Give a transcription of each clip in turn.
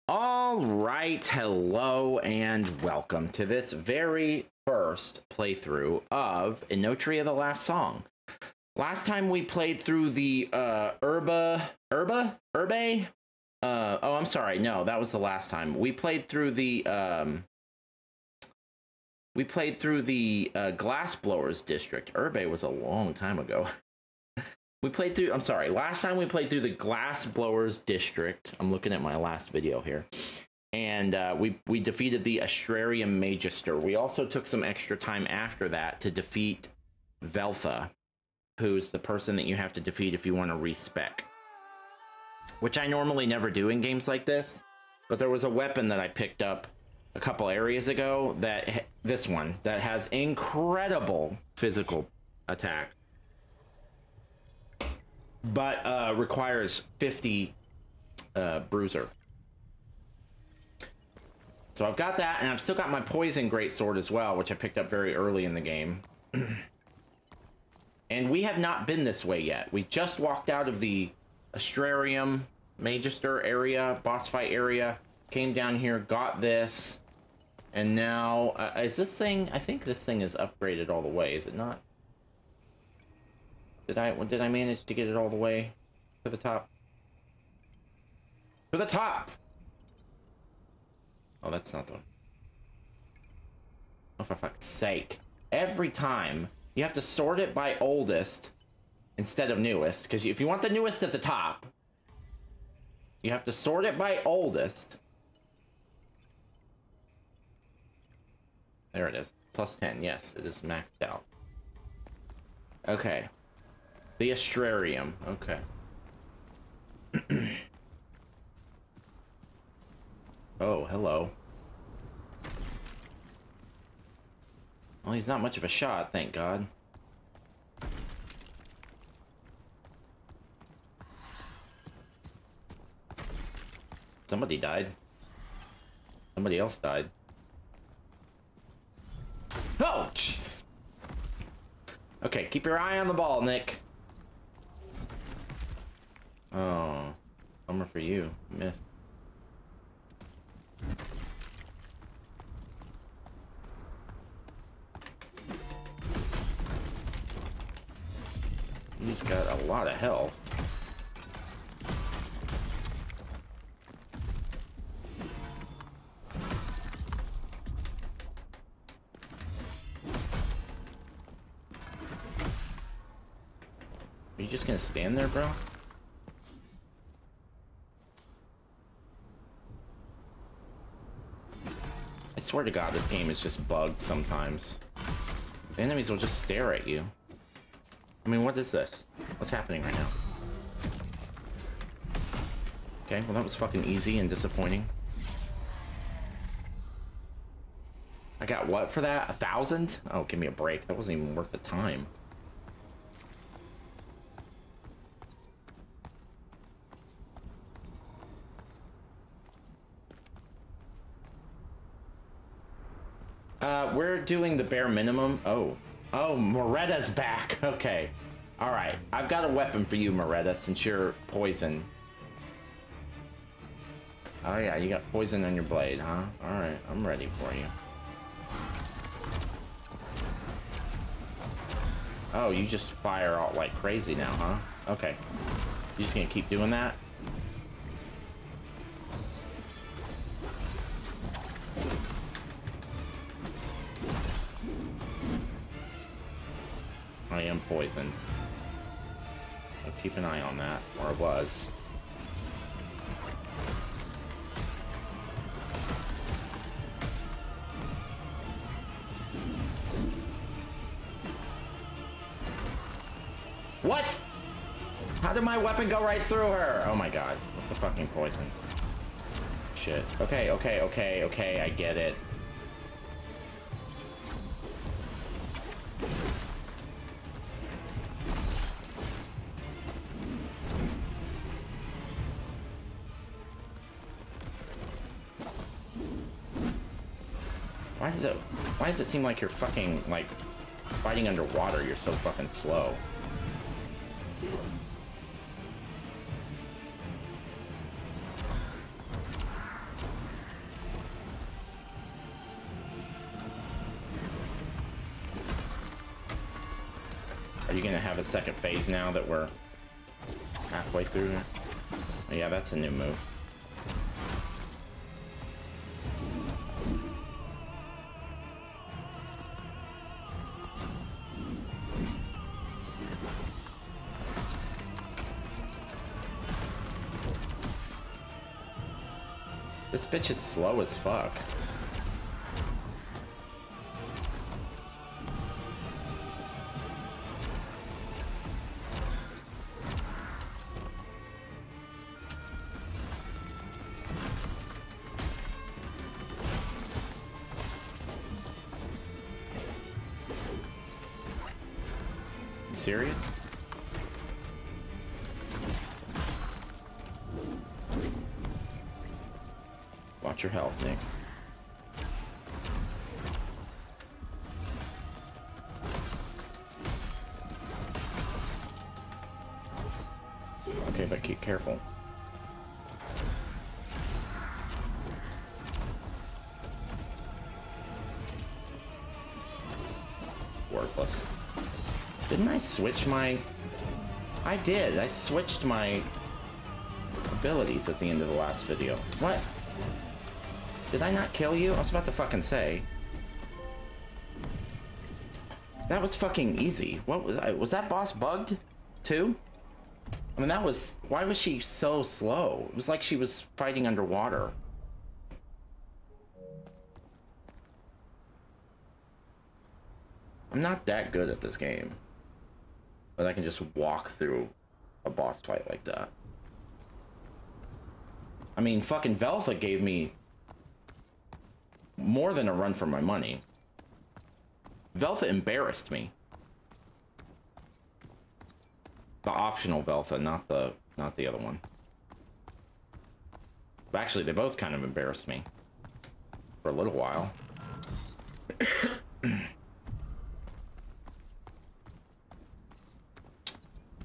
All right, hello and welcome to this very first playthrough of Enotria the Last Song. Last time we played through the Urbe? Oh, I'm sorry. No, that was the last time. We played through the Glassblowers district. Urbe was a long time ago. We played through, I'm sorry, last time we played through the Glassblowers district. I'm looking at my last video here. And we defeated the Astrarium Magister. We also took some extra time after that to defeat Veltha, who's the person that you have to defeat if you want to respec. Which I normally never do in games like this. But there was a weapon that I picked up a couple areas ago, that this one, that has incredible physical attack. But requires 50 bruiser. So I've got that, and I've still got my poison greatsword as well, which I picked up very early in the game. And we have not been this way yet. We just walked out of the Astrarium Magister area, boss fight area, came down here, got this, and now is this thing? I think this thing is upgraded all the way. Is it not? Did I manage to get it all the way to the top? To the top! Oh, that's not the one. Oh, for fuck's sake. Every time, you have to sort it by oldest instead of newest. Because if you want the newest at the top, you have to sort it by oldest. There it is. Plus 10. Yes, it is maxed out. Okay. The Astrarium. Okay. Oh, hello. Well, he's not much of a shot, thank God. Somebody died. Somebody else died. Oh, Jesus. Okay, keep your eye on the ball, Nick. Oh, bummer for you. Missed. He's got a lot of health. Are you just gonna stand there, bro? I swear to God, this game is just bugged sometimes. The enemies will just stare at you. I mean, what is this? What's happening right now? Okay, well that was fucking easy and disappointing. I got what for that? 1,000? Oh, give me a break. That wasn't even worth the time. We're doing the bare minimum. Oh, Moretta's back. Okay. All right. I've got a weapon for you, Moretta, since you're poison. Oh, yeah. You got poison on your blade, huh? All right. I'm ready for you. Oh, you just fire out like crazy now, huh? Okay. You just gonna keep doing that? I am poisoned. So keep an eye on that, or I was. What? How did my weapon go right through her? Oh my God, what the fucking poison? Shit. Okay, I get it. Why does it seem like you're fucking, like, fighting underwater? You're so fucking slow. Are you gonna have a second phase now that we're halfway through here? Oh, yeah, that's a new move. This bitch is slow as fuck. You serious? Watch your health, Nick. Okay, but keep careful. Worthless. Didn't I switch my... I did. I switched my abilities at the end of the last video. What? Did I not kill you? I was about to fucking say. That was fucking easy. What was that boss bugged too? I mean, that was... Why was she so slow? It was like she was fighting underwater. I'm not that good at this game, but I can just walk through a boss fight like that. I mean, fucking Velva gave me more than a run for my money. Velva embarrassed me. The optional Velva, not the other one. But actually, they both kind of embarrassed me for a little while.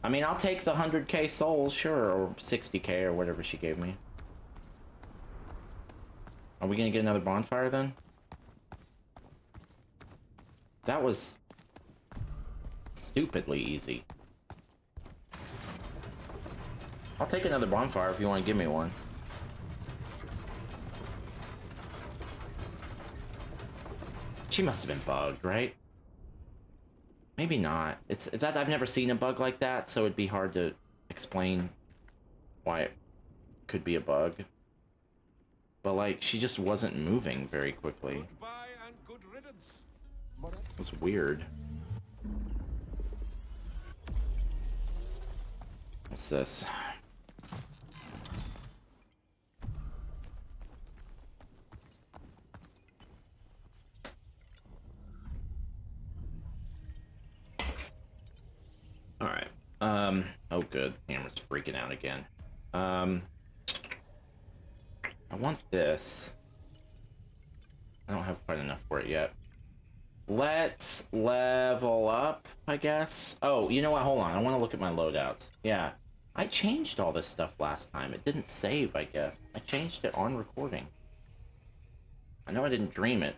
I mean, I'll take the 100k souls, sure, or 60k or whatever she gave me. Are we gonna get another bonfire then? That was stupidly easy. I'll take another bonfire if you want to give me one. She must have been bugged, right? Maybe not. It's that I've never seen a bug like that, so it'd be hard to explain why it could be a bug. But like, she just wasn't moving very quickly. It was weird. What's this? All right. Oh good. Camera's freaking out again. I want this. I don't have quite enough for it yet. Let's level up, I guess. Oh, you know what? Hold on. I want to look at my loadouts. Yeah. I changed all this stuff last time. It didn't save, I guess. I changed it on recording. I know I didn't dream it.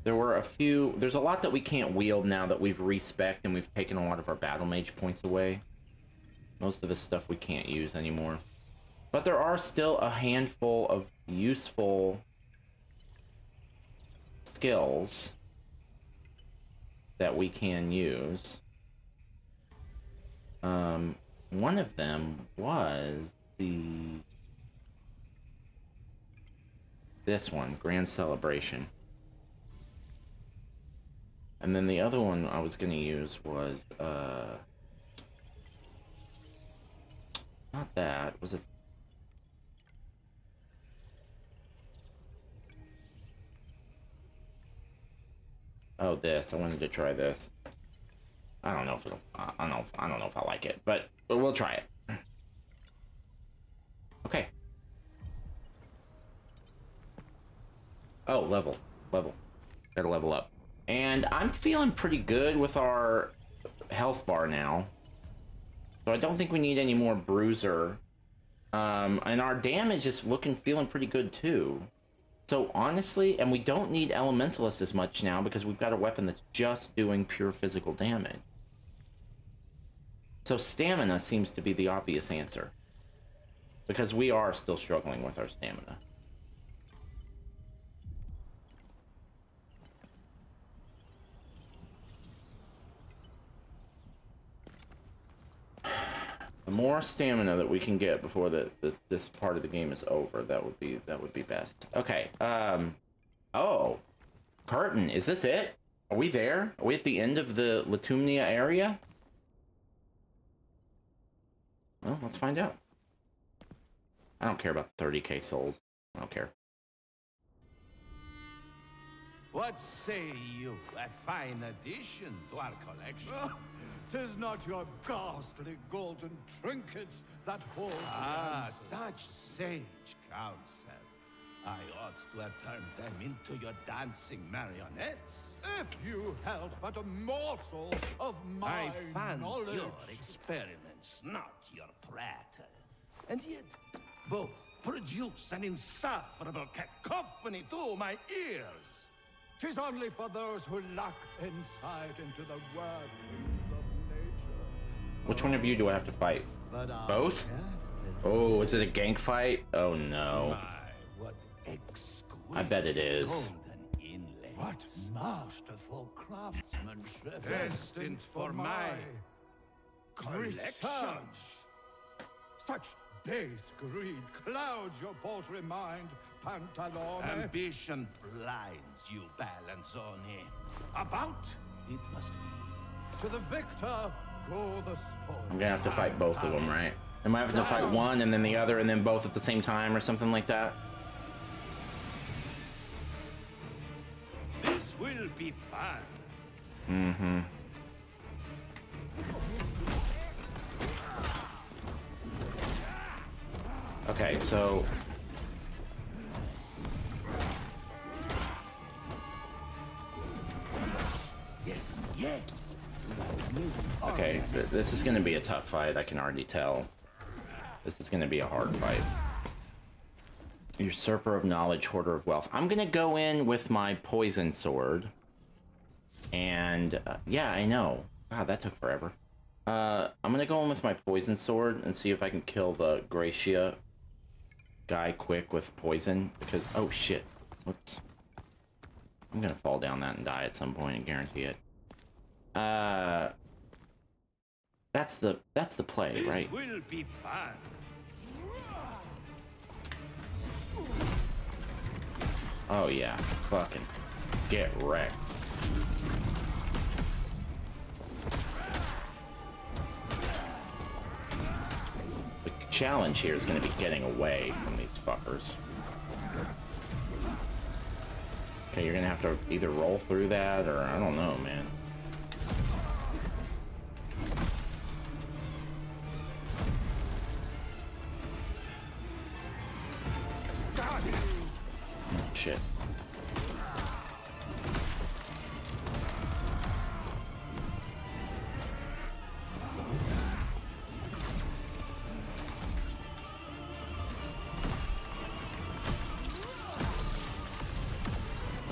There were a few... There's a lot that we can't wield now that we've respec'd, and we've taken a lot of our battle mage points away. Most of this stuff we can't use anymore. But there are still a handful of useful skills that we can use. One of them was this one, Grand Celebration. And then the other one I was going to use was, not that, was it? Oh, this, I wanted to try this. I don't know if it'll, I don't know if I like it, but we'll try it. Okay. Oh, level. Gotta level up. And I'm feeling pretty good with our health bar now. So I don't think we need any more bruiser. And our damage is feeling pretty good too. So honestly, and we don't need Elementalist as much now because we've got a weapon that's just doing pure physical damage. So stamina seems to be the obvious answer. Because we are still struggling with our stamina. The more stamina that we can get before this part of the game is over, that would be best. Okay. Oh, curtain. Is this it? Are we there? Are we at the end of the Latumnia area? Well, let's find out. I don't care about 30k souls. I don't care. What say you? A fine addition to our collection. 'Tis not your ghastly golden trinkets that hold. Such sage counsel. I ought to have turned them into your dancing marionettes. If you held but a morsel of my I fund knowledge. your experiments, not your prattle. And yet, both produce an insufferable cacophony to my ears. 'Tis only for those who lack insight into the workings of nature. Which one of you do I have to fight? Both? Oh, is it a gank fight? Oh no. My, what exquisite I bet it is. golden inlays. What masterful craftsmanship. Destined for my collection. research. Such base greed clouds your paltry mind, Pantalone. Ambition blinds you, Balanzoni. About it must be. To the victor go the spoils. I'm gonna have to fight both of them, right? Am I having to fight one and then the other and then both at the same time or something like that? This will be fun. Mm-hmm. Okay, so... Yes, yes. Okay, this is gonna be a tough fight, I can already tell. This is gonna be a hard fight. Usurper of knowledge, hoarder of wealth. I'm gonna go in with my poison sword. And, yeah, I know. God, that took forever. I'm gonna go in with my poison sword and see if I can kill the Gracia guy quick with poison. Because, oh shit. Whoops. I'm gonna fall down that and die at some point, I guarantee it. That's the play, right? This will be fun. Oh yeah, fucking get wrecked. The challenge here is going to be getting away from these fuckers. Okay, you're going to have to either roll through that or I don't know, man. Oh, shit.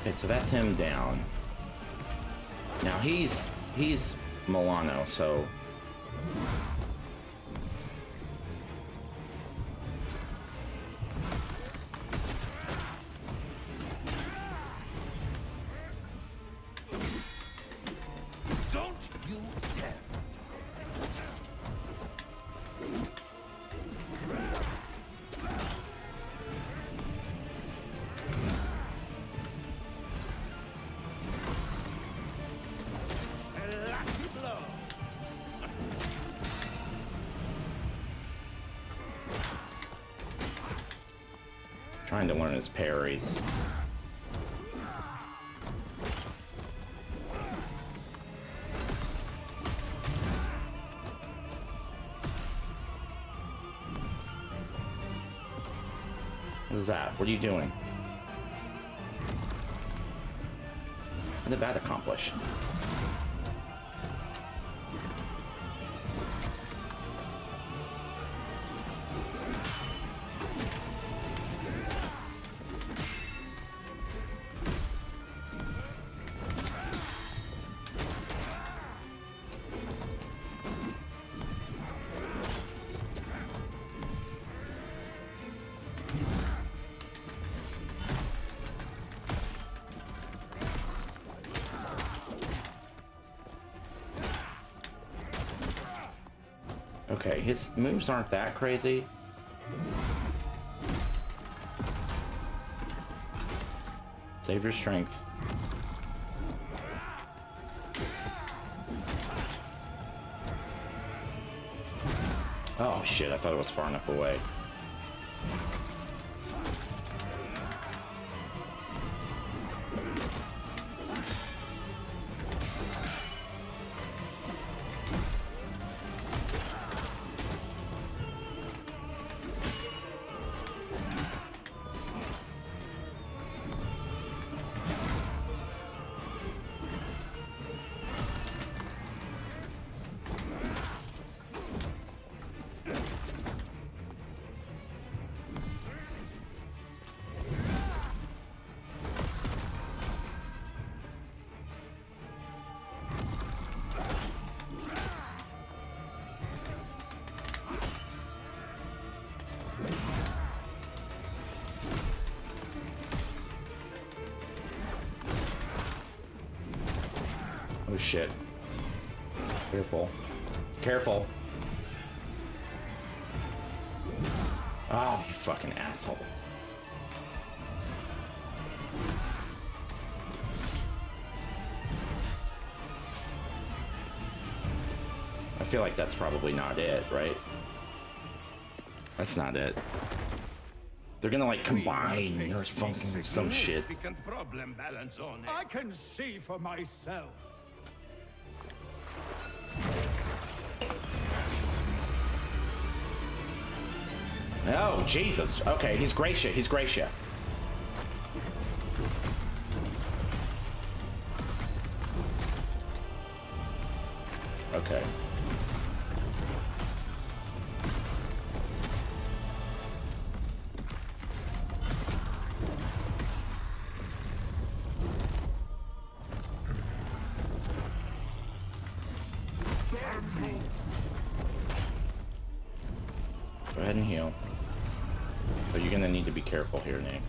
Okay, so that's him down. Now he's Milano, so Don't you dare. A lucky blow. trying to learn his parries. What is that? What are you doing? What did that accomplish? Okay, his moves aren't that crazy. Save your strength. Oh shit, I thought it was far enough away. Oh shit. Careful. Careful. Oh, you fucking asshole. I feel like that's probably not it, right? That's not it. They're gonna like combine or fucking some shit. I can see for myself. Oh, Jesus. Okay, he's Gracia. He's Gracia. Okay. Go ahead and heal. But you're gonna need to be careful here, Nick.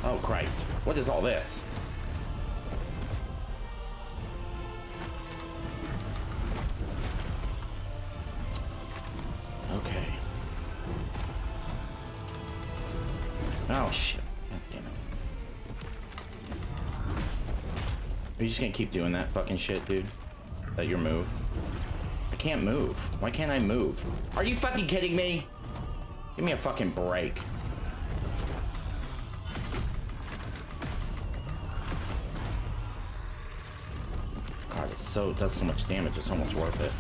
Oh, Christ. What is all this? Okay. Oh, shit. God damn it. Are you just gonna keep doing that fucking shit, dude? Is that your move? I can't move. Why can't I move? Are you fucking kidding me? Give me a fucking break. God, it does so much damage, it's almost worth it.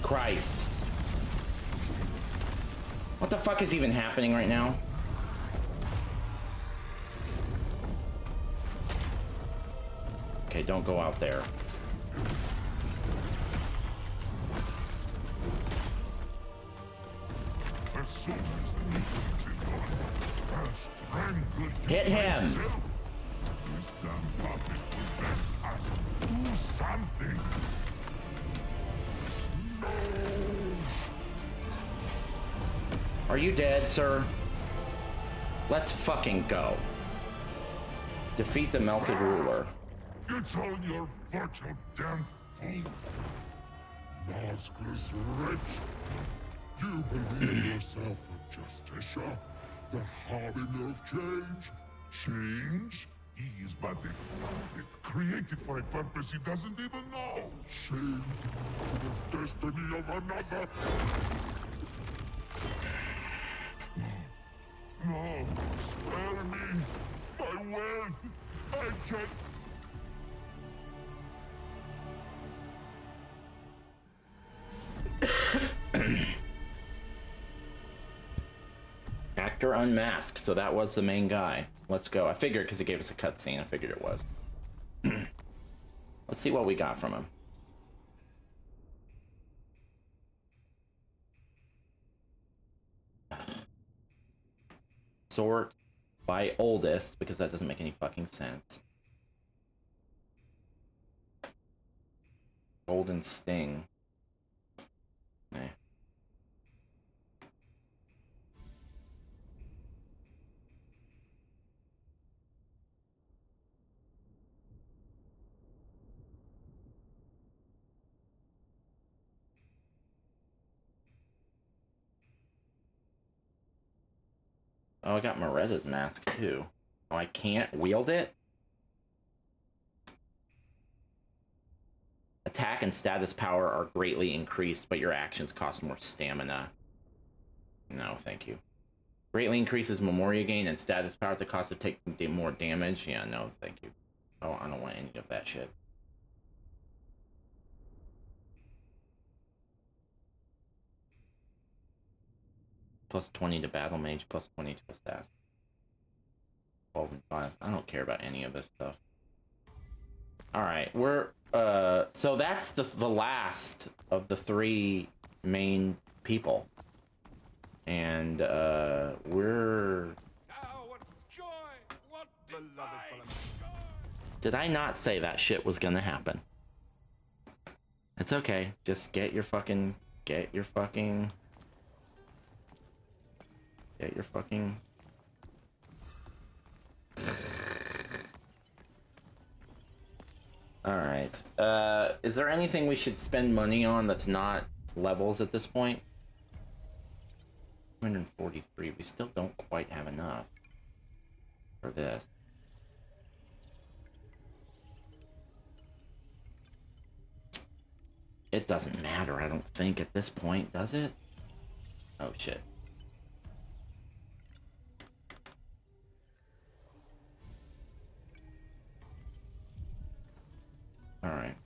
Christ. What the fuck is even happening right now? Okay, don't go out there. Hit him! Do something. Are you dead, sir? Let's fucking go. Defeat the melted ruler. It's all your virtual damn fool. Maskless wretch. You believe yourself a justiciar, the harbinger of change. Change? He is but a puppet, created for a purpose he doesn't even know. Chained to the destiny of another. No, spare me. My wealth. I can't. Actor unmasked, so that was the main guy. Let's go. I figured because it gave us a cutscene. I figured it was. Let's see what we got from him. Sort by oldest, because that doesn't make any fucking sense. Golden Sting. Eh. Oh, I got Moretta's mask too. Oh, I can't wield it? Attack and status power are greatly increased, but your actions cost more stamina. No, thank you. Greatly increases Memoria gain and status power at the cost of taking more damage. Yeah, no, thank you. Oh, I don't want any of that shit. Plus 20 to Battle Mage, plus 20 to Assassin. 12 and 5. I don't care about any of this stuff. Alright, we're, so that's the last of the 3 main people. And, we're... Now, what joy! What beloved joy! Did I not say that shit was gonna happen? It's okay. Just get your fucking... Alright. Is there anything we should spend money on that's not levels at this point? 243. We still don't quite have enough for this. It doesn't matter, I don't think, at this point, does it? Oh, shit. Alright.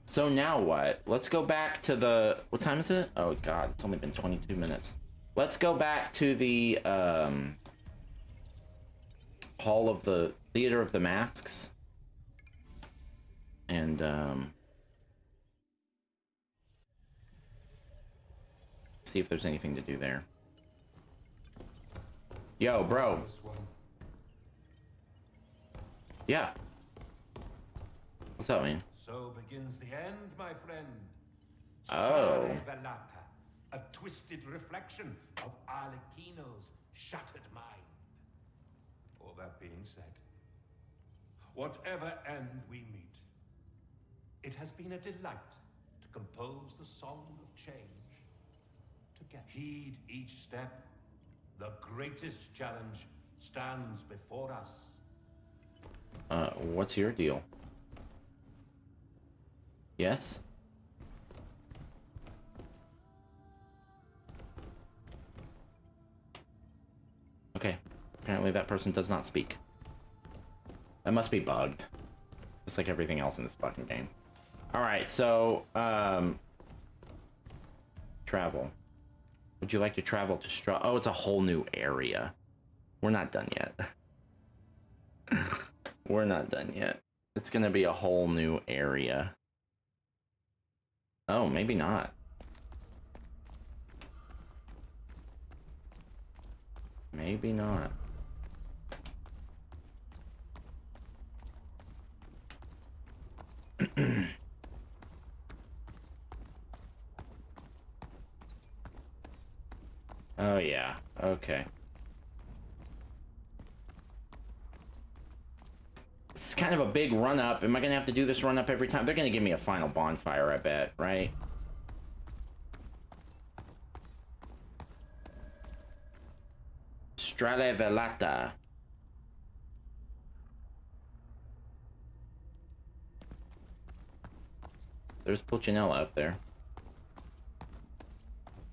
So now what? Let's go back to the... What time is it? Oh god, it's only been 22 minutes. Let's go back to the, Hall of the... Theater of the Masks. And, see if there's anything to do there. Yo, bro. Yeah. What's up, man? So begins the end, my friend. Oh. Strade Velata, a twisted reflection of Arlecchino's shattered mind. All that being said, whatever end we meet, it has been a delight to compose the song of change together. Heed each step. The greatest challenge stands before us. What's your deal? Yes? Okay. Apparently that person does not speak. That must be bugged. Just like everything else in this fucking game. Alright, so, travel. Would you like to travel to Stra... Oh, it's a whole new area. We're not done yet. We're not done yet. It's gonna be a whole new area. Oh, maybe not. Maybe not. Oh, yeah. Okay. This is kind of a big run-up. Am I going to have to do this run-up every time? They're going to give me a final bonfire, I bet, right? Strade Velata. There's Pulcinella up there.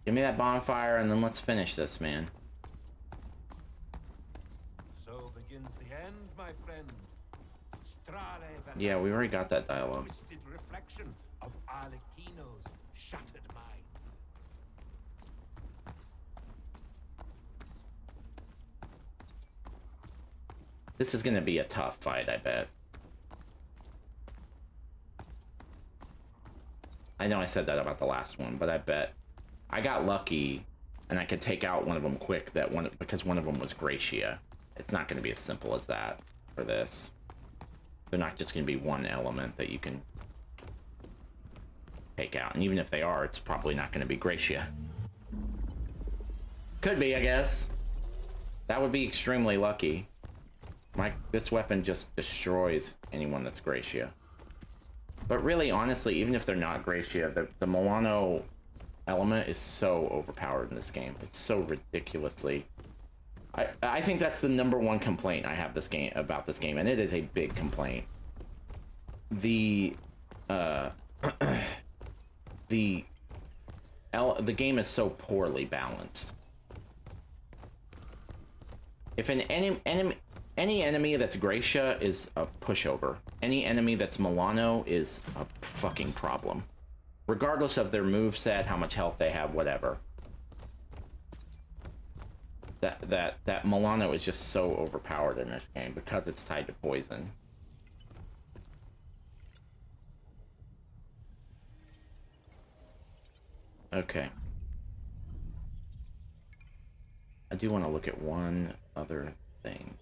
Give me that bonfire and then let's finish this, man. So begins the end, my friend. Strade Velata, Yeah, we already got that dialogue. twisted reflection of Arlecchino's shattered mind. This is gonna be a tough fight, I bet. I know I said that about the last one, but I bet I got lucky and I could take out one of them quick. Because one of them was Gracia. It's not going to be as simple as that for this. They're not just going to be one element that you can take out, and even if they are, it's probably not going to be Gracia. Could be, I guess. That would be extremely lucky. This weapon just destroys anyone that's Gracia. But really, honestly, even if they're not Gracia, the Milano element is so overpowered in this game. It's so ridiculously... I think that's the #1 complaint I have about this game, and it is a big complaint. The game is so poorly balanced. If any enemy that's Gracia is a pushover, any enemy that's Milano is a fucking problem. Regardless of their moveset, how much health they have, whatever. That Milano is just so overpowered in this game because it's tied to poison. Okay. I do want to look at one other thing.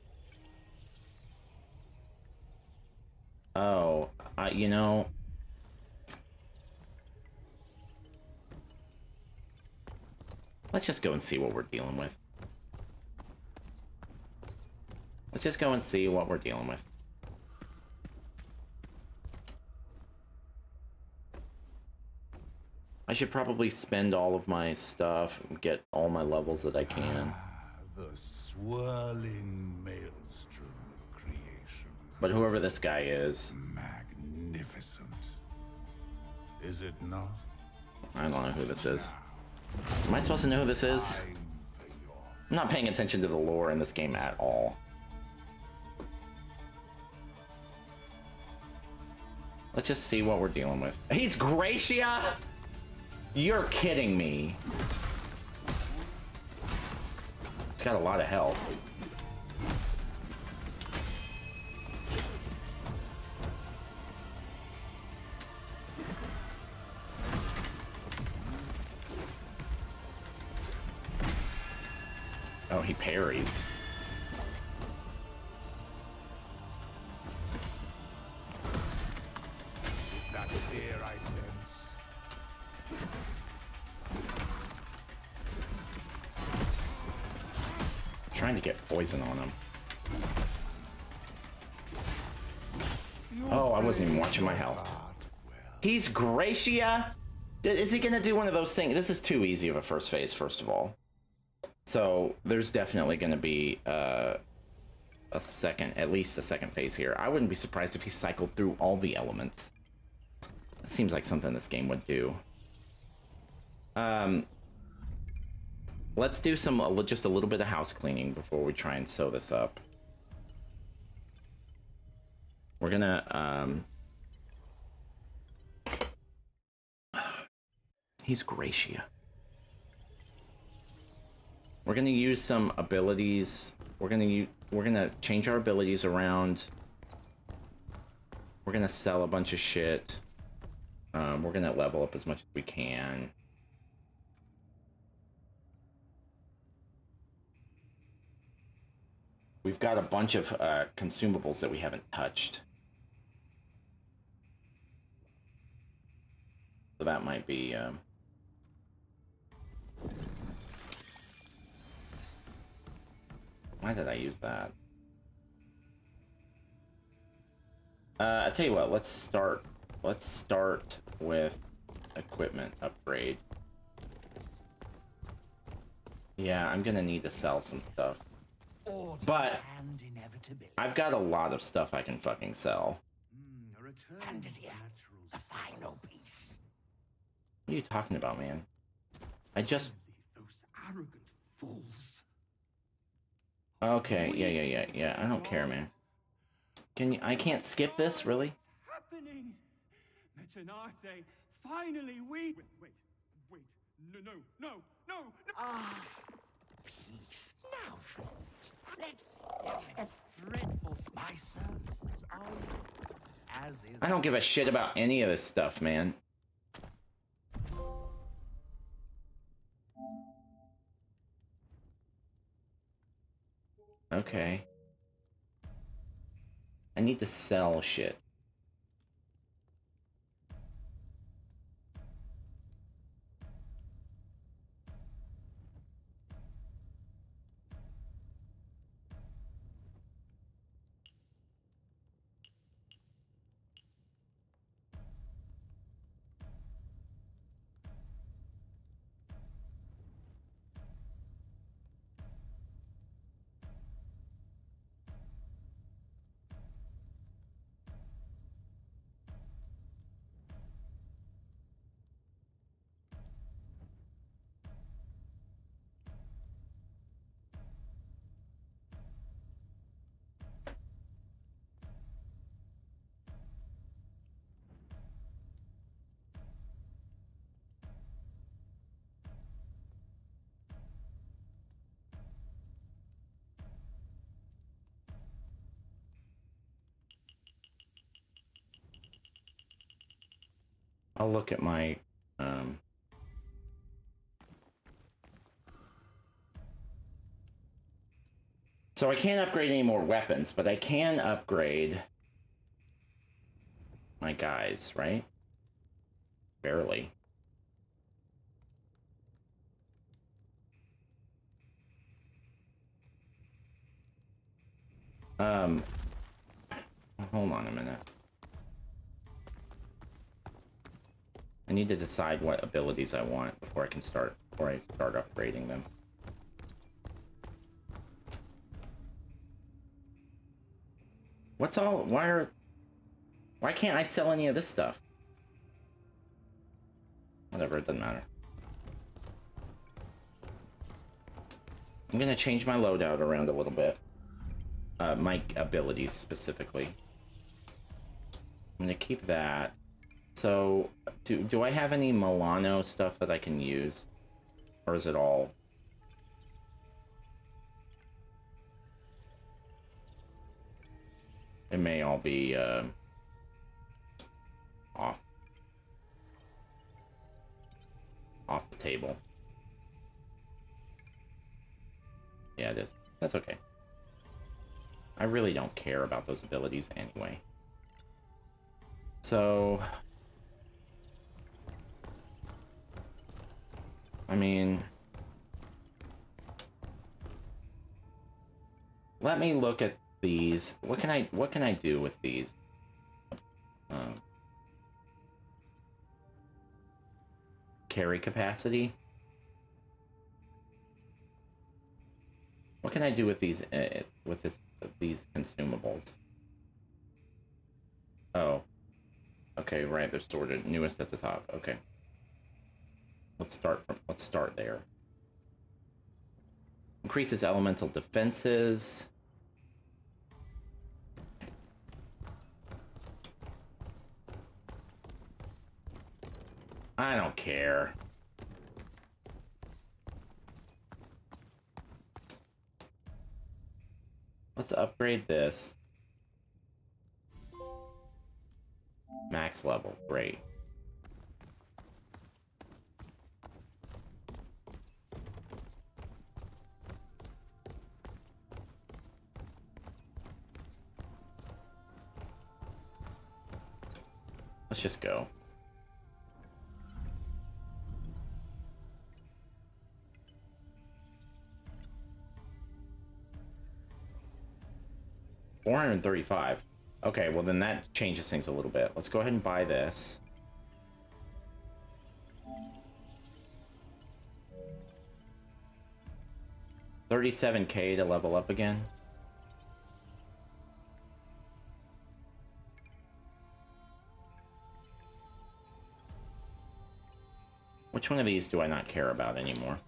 Oh, you know... Let's just go and see what we're dealing with. Let's just go and see what we're dealing with. I should probably spend all of my stuff and get all my levels that I can. The swirling maelstrom of creation. But whoever this guy is... Magnificent. Is it not? I don't know who this is. Am I supposed to know who this is? I'm not paying attention to the lore in this game at all. Let's just see what we're dealing with. He's Gracia? You're kidding me. He's got a lot of health. Oh, he parries. Is that fear I sense? Trying to get poison on him. Oh, I wasn't even watching my health. He's Gracia? Is he gonna do one of those things? This is too easy of a first phase, first of all. So there's definitely going to be at least a second phase here. I wouldn't be surprised if he cycled through all the elements. That seems like something this game would do. Let's do just a little bit of house cleaning before we try and sew this up. We're gonna he's Gracia. We're gonna use some abilities. We're gonna change our abilities around. We're gonna sell a bunch of shit. We're gonna level up as much as we can. We've got a bunch of consumables that we haven't touched. So that might be why did I use that? I tell you what, let's start with equipment upgrade. Yeah, I'm gonna need to sell some stuff. But I've got a lot of stuff I can fucking sell. Hand it here, the final piece. What are you talking about, man? Those arrogant fools. Okay, yeah. I don't care, man. I can't skip this, really? What's happening? Metanate, finally we... Wait. No. Ah, peace. Now, friend, let's as dreadful. My services are yours, as is... I don't give a shit about any of this stuff, man. Okay. I need to sell shit. I'll look at my, So I can't upgrade any more weapons, but I can upgrade my guys, right? Barely. Hold on a minute. I need to decide what abilities I want before I start upgrading them. Why can't I sell any of this stuff? Whatever, it doesn't matter. I'm gonna change my loadout around a little bit. My abilities specifically. I'm gonna keep that. So, do I have any Milano stuff that I can use? Or is it all... It may all be, off the table. Yeah, it is. That's okay. I really don't care about those abilities anyway. So... I mean... Let me look at these. What can I do with these? Carry capacity? What can I do with these these consumables? Oh. Okay, right, they're sorted. Newest at the top. Okay. Let's start there. Increases elemental defenses. I don't care. Let's upgrade this. Max level, great. Let's just go. $435. Okay, well then that changes things a little bit. Let's go ahead and buy this. $37K to level up again. Which one of these do I not care about anymore?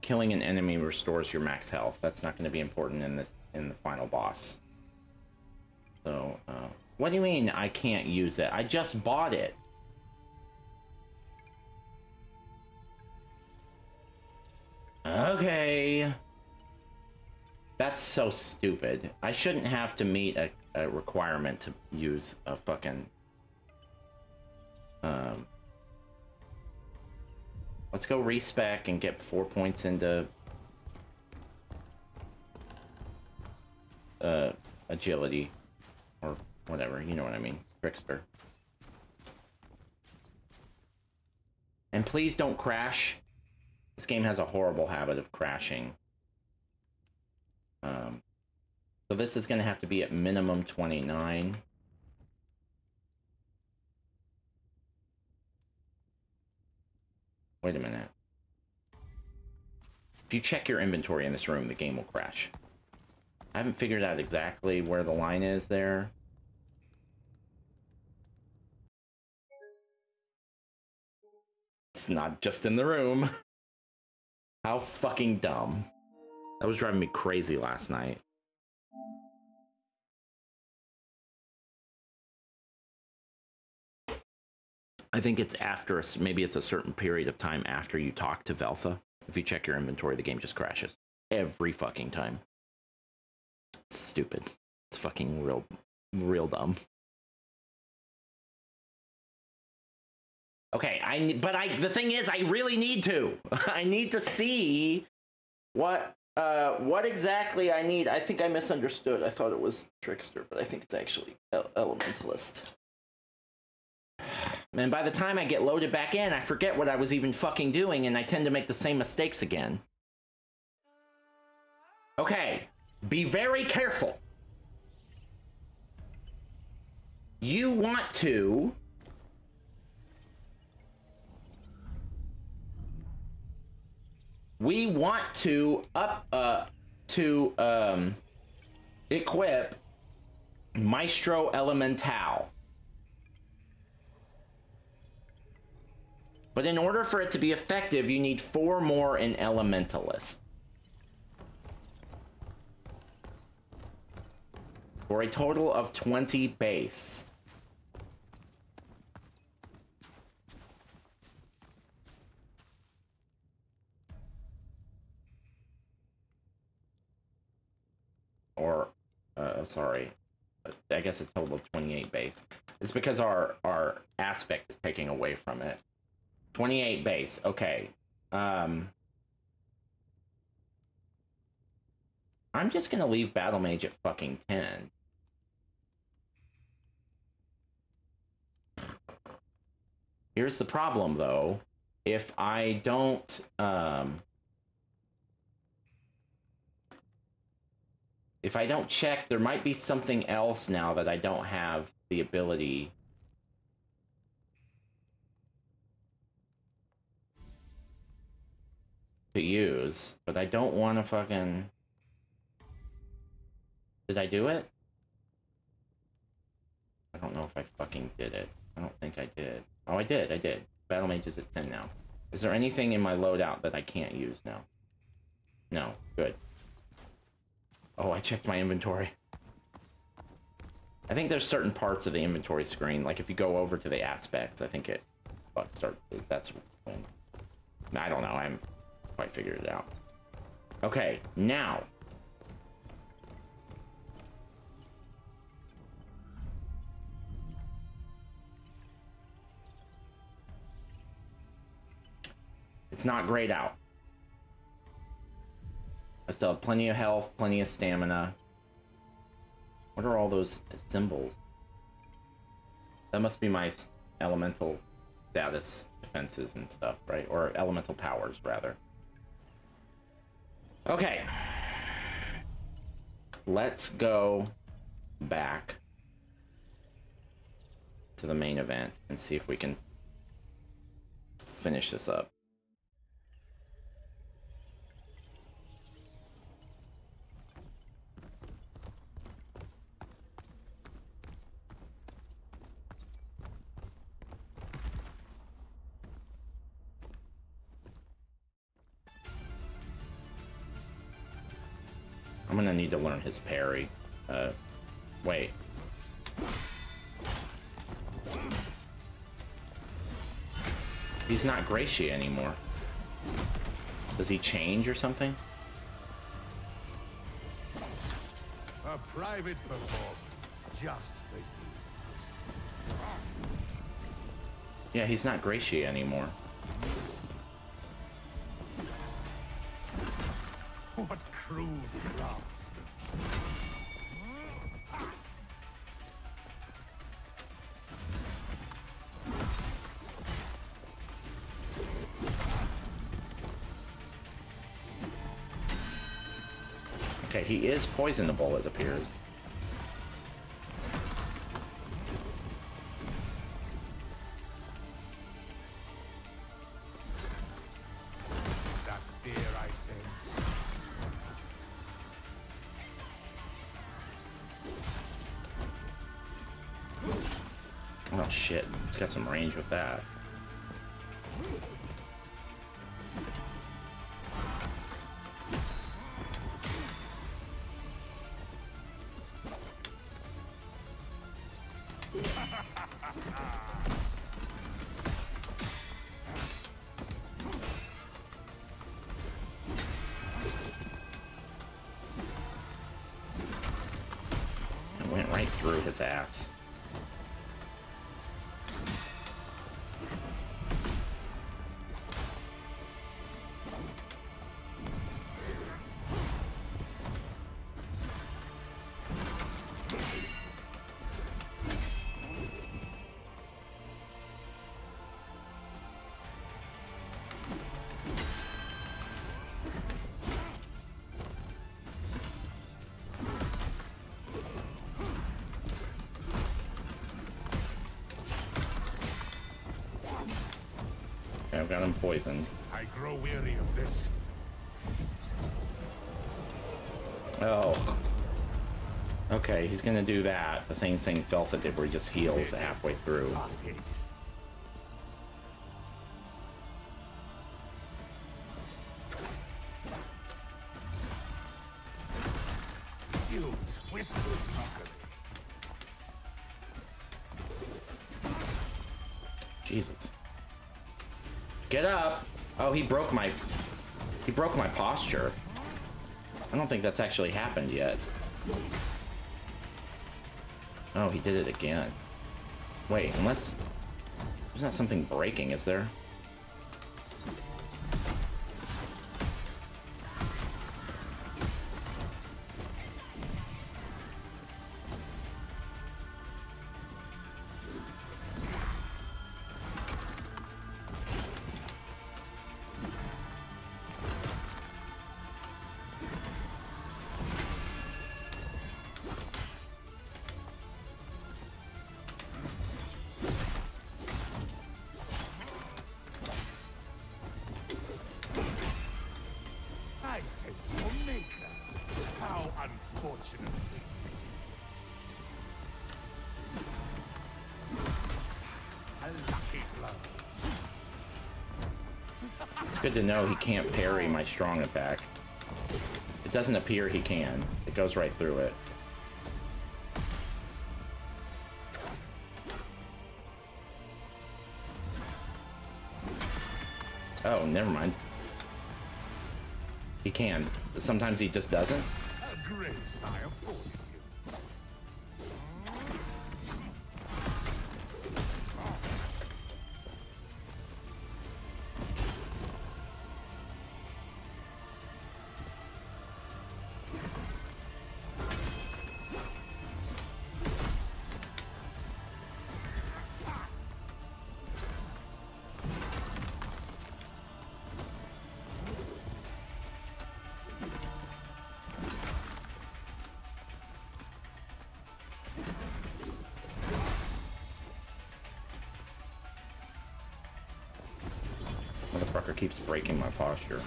Killing an enemy restores your max health. That's not going to be important in the final boss. So, what do you mean I can't use it? I just bought it. Okay. That's so stupid. I shouldn't have to meet a requirement to use a fucking... Let's go respec and get 4 points into agility. Or whatever, you know what I mean. Trickster. And please don't crash. This game has a horrible habit of crashing. So this is going to have to be at minimum 29. Wait a minute. If you check your inventory in this room, the game will crash. I haven't figured out exactly where the line is there. It's not just in the room. How fucking dumb. That was driving me crazy last night. I think it's after, maybe it's a certain period of time after you talk to Veltha. If you check your inventory, the game just crashes. Every fucking time. It's stupid. It's fucking real dumb. Okay, the thing is, I really need to. I need to see what exactly I need. I think I misunderstood. I thought it was Trickster, but I think it's actually Elementalist. And by the time I get loaded back in, I forget what I was even fucking doing, and I tend to make the same mistakes again. Okay, be very careful. You want to... We want to equip Maestro Elemental. But in order for it to be effective, you need 4 more in Elementalist. For a total of 20 base. Or, sorry, I guess a total of 28 base. It's because our aspect is taking away from it. 28 base, okay. I'm just gonna leave Battle Mage at fucking 10. Here's the problem, though. If I don't, check, there might be something else now that I don't have the ability to use, but I don't want to fucking... Did I do it? I don't know if I fucking did it. I don't think I did. Oh, I did. Battle Mage is at 10 now. Is there anything in my loadout that I can't use now? No. Good. Oh, I checked my inventory. I think there's certain parts of the inventory screen, like if you go over to the aspects, I think it that's when... I don't know, I haven't quite figured it out. Okay, now. It's not grayed out. I still have plenty of health, plenty of stamina. What are all those symbols? That must be my elemental status defenses and stuff, right? Or elemental powers, rather. Okay. Let's go back to the main event and see if we can finish this up. I'm gonna need to learn his parry. Wait. He's not Gracia anymore. Does he change or something? A private performance, just for you. Yeah, he's not Gracia anymore. What crude craftsman. Okay, he is poisonable, it appears. That fear I sense. Oh shit, he's got some range with that. It went right through his ass. I've got him poisoned. I grow weary of this. Oh. Okay, he's gonna do that. The same thing Feltha did where he just heals halfway through. You twisted mockery. Jesus. Get up! Oh, he broke my posture. I don't think that's actually happened yet. Oh, he did it again. Wait, unless... There's not something breaking, is there? I sense your maker. How unfortunate. A lucky blow. It's good to know he can't parry my strong attack. It doesn't appear he can. It goes right through it. Oh, never mind. He can. Sometimes he just doesn't. A grace I afforded you. Motherfucker keeps breaking my posture.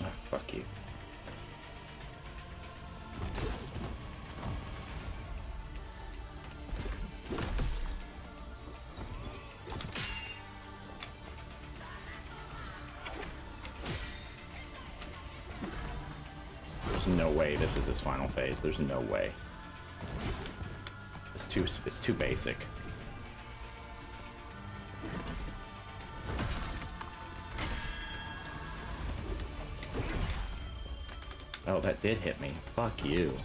Ah, fuck you. There's no way this is his final phase. There's no way. It's too basic. Oh, that did hit me. Fuck you.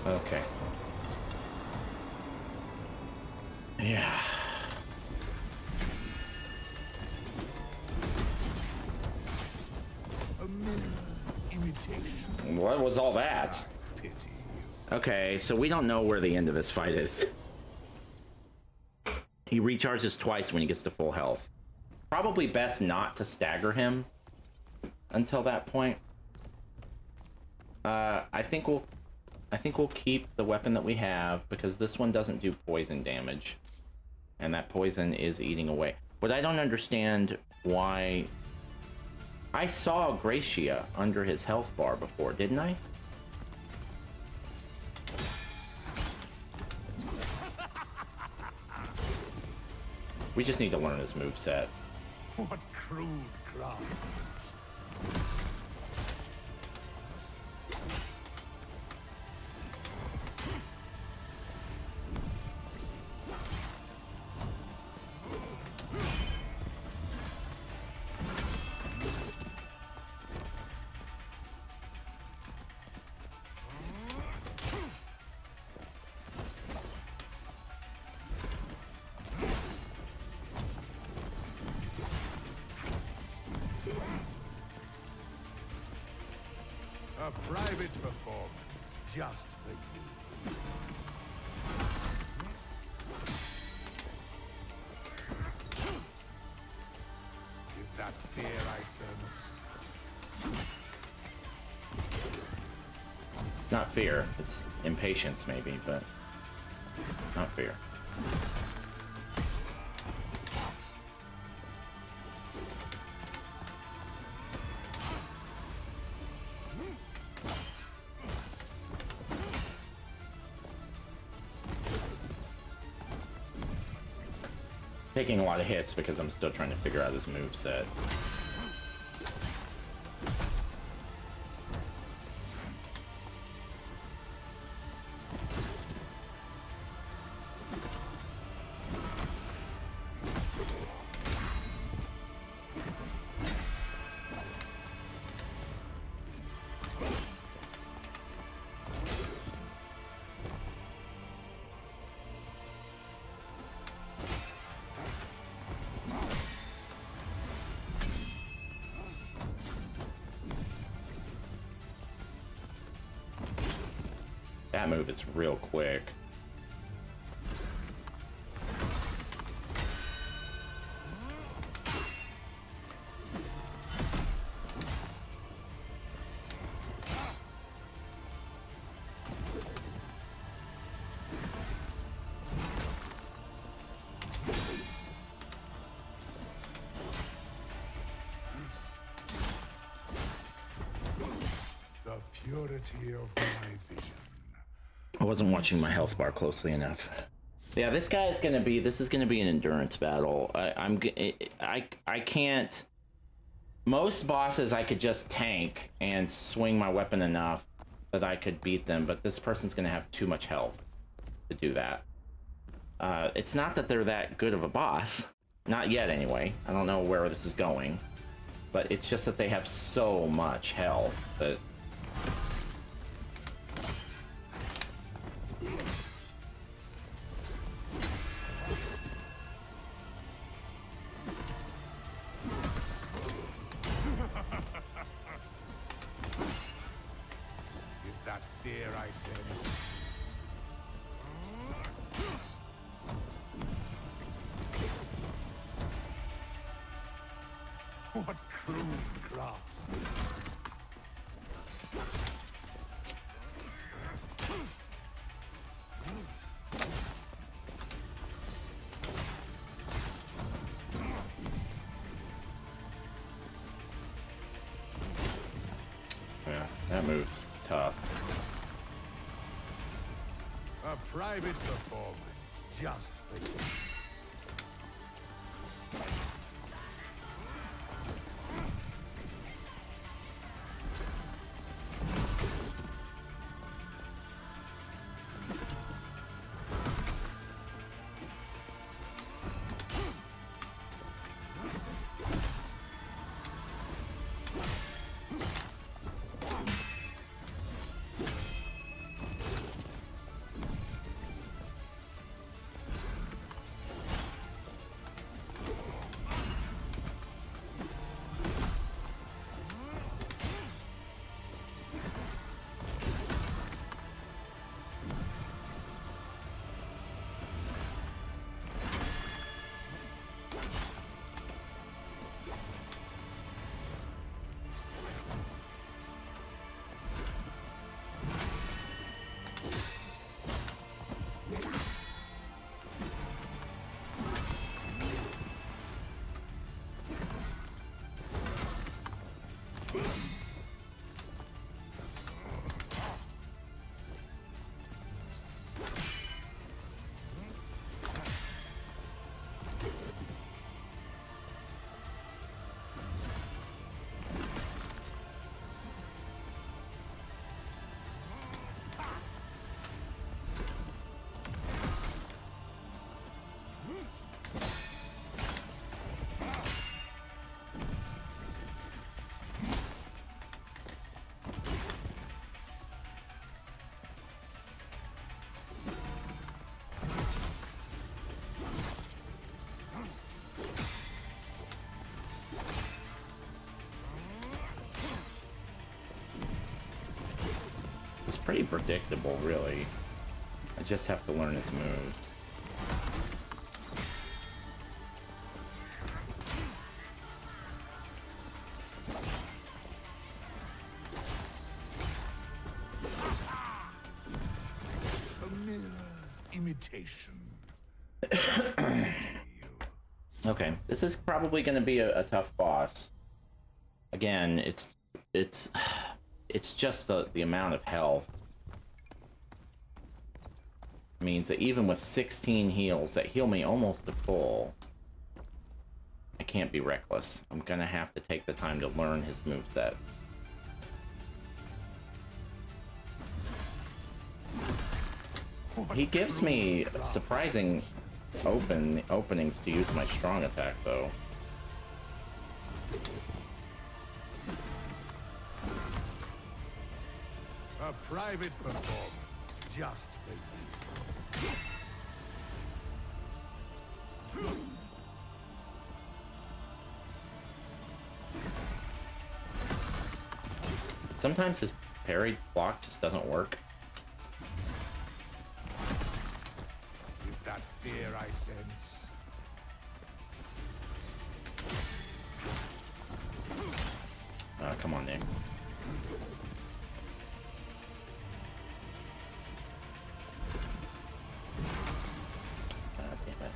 Okay. Yeah. A mere imitation. What was all that? Pity Okay, so we don't know where the end of this fight is. He recharges twice when he gets to full health. Probably best not to stagger him until that point. I think we'll keep the weapon that we have because this one doesn't do poison damage. And that poison is eating away. But I don't understand why... I saw Gracia under his health bar before, didn't I? We just need to learn his moveset. What crude craftsmanship. A private performance just for you. Is that fear I sense? Not fear, it's impatience maybe, but not fear. Taking a lot of hits because I'm still trying to figure out his moveset. That move is real quick. The purity of my vision. I wasn't watching my health bar closely enough. Yeah, this guy is gonna be. This is gonna be an endurance battle. I can't. Most bosses I could just tank and swing my weapon enough that I could beat them, but this person's gonna have too much health to do that. It's not that they're that good of a boss, not yet anyway. I don't know where this is going, but it's just that they have so much health that. Fear I sense. What crude craftsman. Yeah, that move's tough. A private performance just for you. It's pretty predictable, really. I just have to learn his moves. A mere imitation. Okay, this is probably going to be a tough boss. Again, it's just the amount of health means that even with 16 heals that heal me almost to full, I can't be reckless. I'm gonna have to take the time to learn his moveset. He gives me surprising openings to use my strong attack, though. A private performance, just for you. Sometimes his parry block just doesn't work. Is that fear I sense? Come on, Nick. Damn it.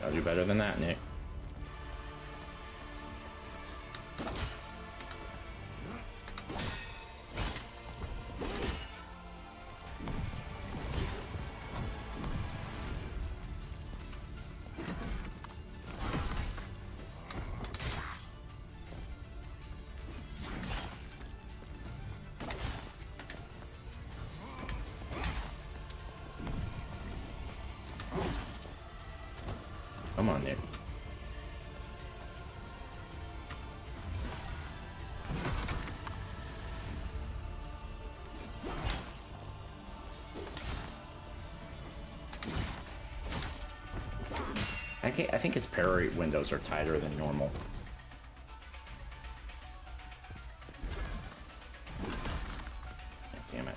I'll do better than that, Nick. Come on, Nick. I think his parry windows are tighter than normal. Damn it.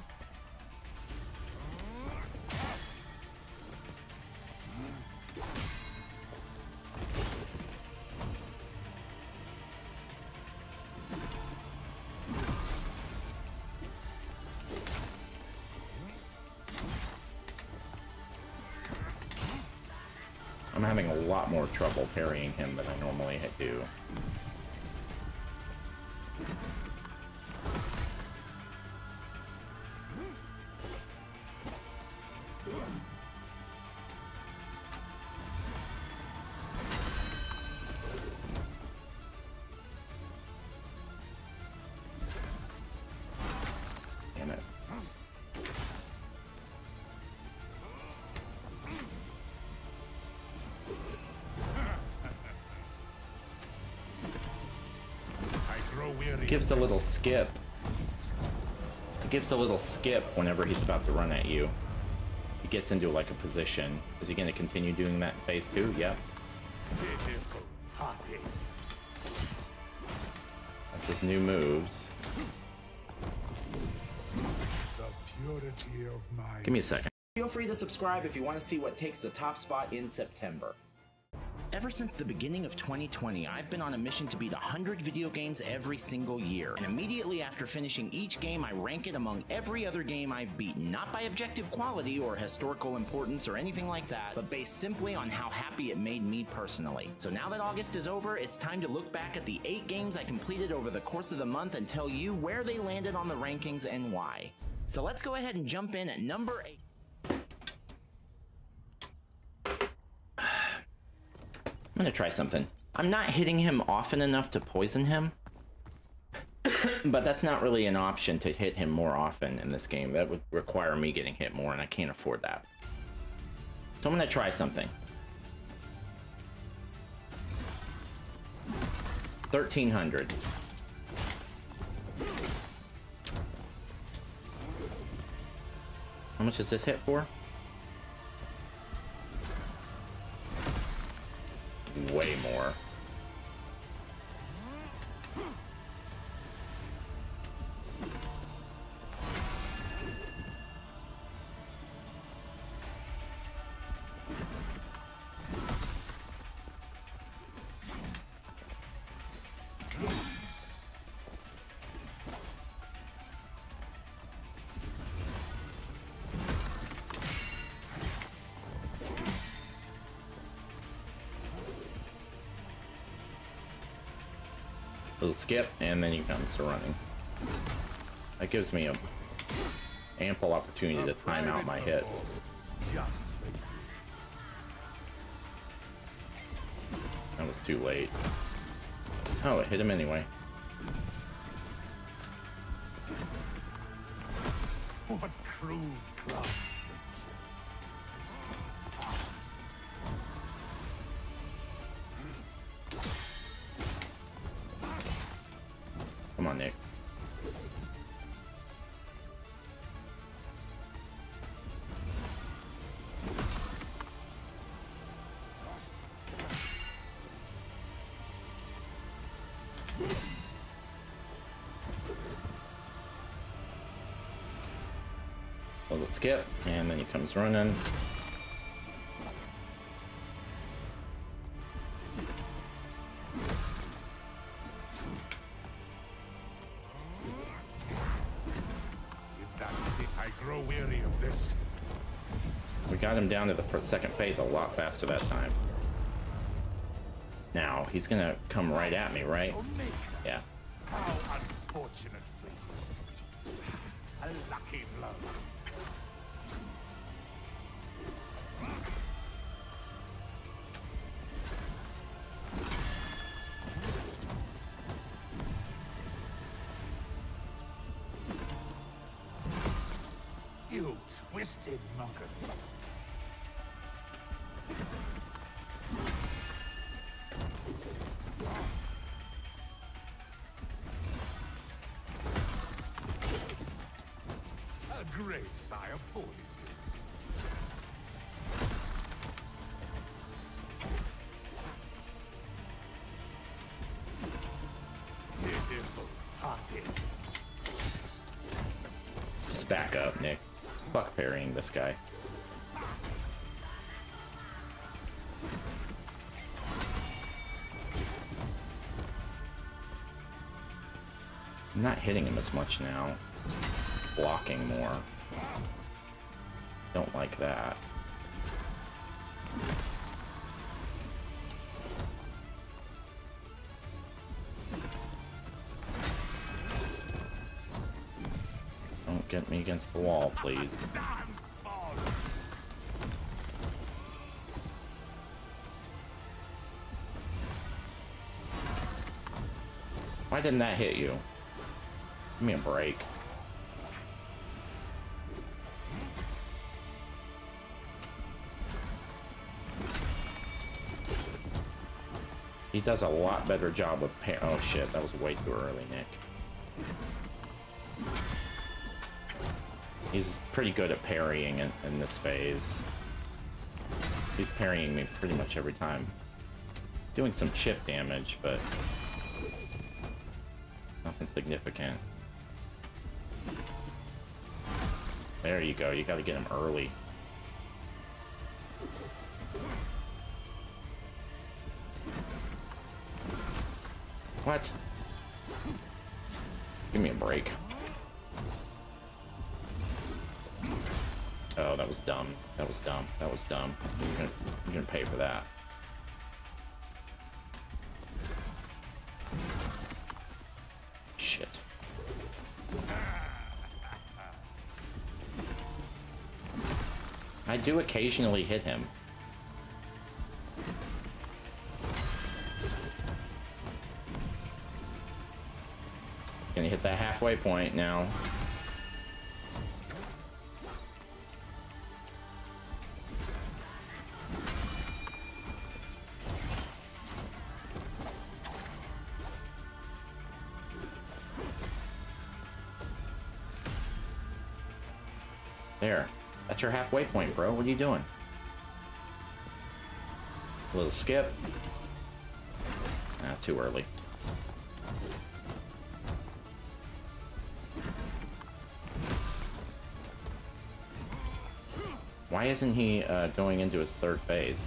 I'm having a lot more trouble parrying him than I normally do. Damn it. Gives a little skip. It gives a little skip whenever he's about to run at you. He gets into like a position. Is he going to continue doing that in phase 2? Yep. That's his new moves. purity of my... Give me a second. Feel free to subscribe if you want to see what takes the top spot in September. Ever since the beginning of 2020, I've been on a mission to beat 100 video games every single year. And immediately after finishing each game, I rank it among every other game I've beaten. Not by objective quality or historical importance or anything like that, but based simply on how happy it made me personally. So now that August is over, it's time to look back at the 8 games I completed over the course of the month and tell you where they landed on the rankings and why. So let's go ahead and jump in at number 8. I'm gonna try something. I'm not hitting him often enough to poison him, but that's not really an option to hit him more often in this game. That would require me getting hit more, and I can't afford that. So I'm gonna try something. 1,300. How much does this hit for? Way more. Little skip, and then he comes to running. That gives me a ample opportunity to time out my hits. That was too late. Oh, it hit him anyway. What crude craftsmanship. Come on, Nick. A little skip, and then he comes running. We got him down to the second phase a lot faster that time. Now, he's gonna come right at me, right? Yeah. How unfortunate fate. A lucky blow. You twisted monkey. A great sigh of fortitude. Pitiful pockets. Just back up, Nick. Fuck parrying this guy. I'm not hitting him as much now. Blocking more. Don't like that. Don't get me against the wall, please. Why didn't that hit you? Give me a break. He does a lot better job with oh shit, that was way too early, Nick. He's pretty good at parrying in this phase. He's parrying me pretty much every time. Doing some chip damage, but nothing significant. There you go. You got to get him early. What? Give me a break. Oh, that was dumb. That was dumb. That was dumb. You're gonna pay for that. Shit. I do occasionally hit him. Gonna hit that halfway point now. There. That's your halfway point, bro. What are you doing? A little skip. Ah, too early. Why isn't he going into his third phase?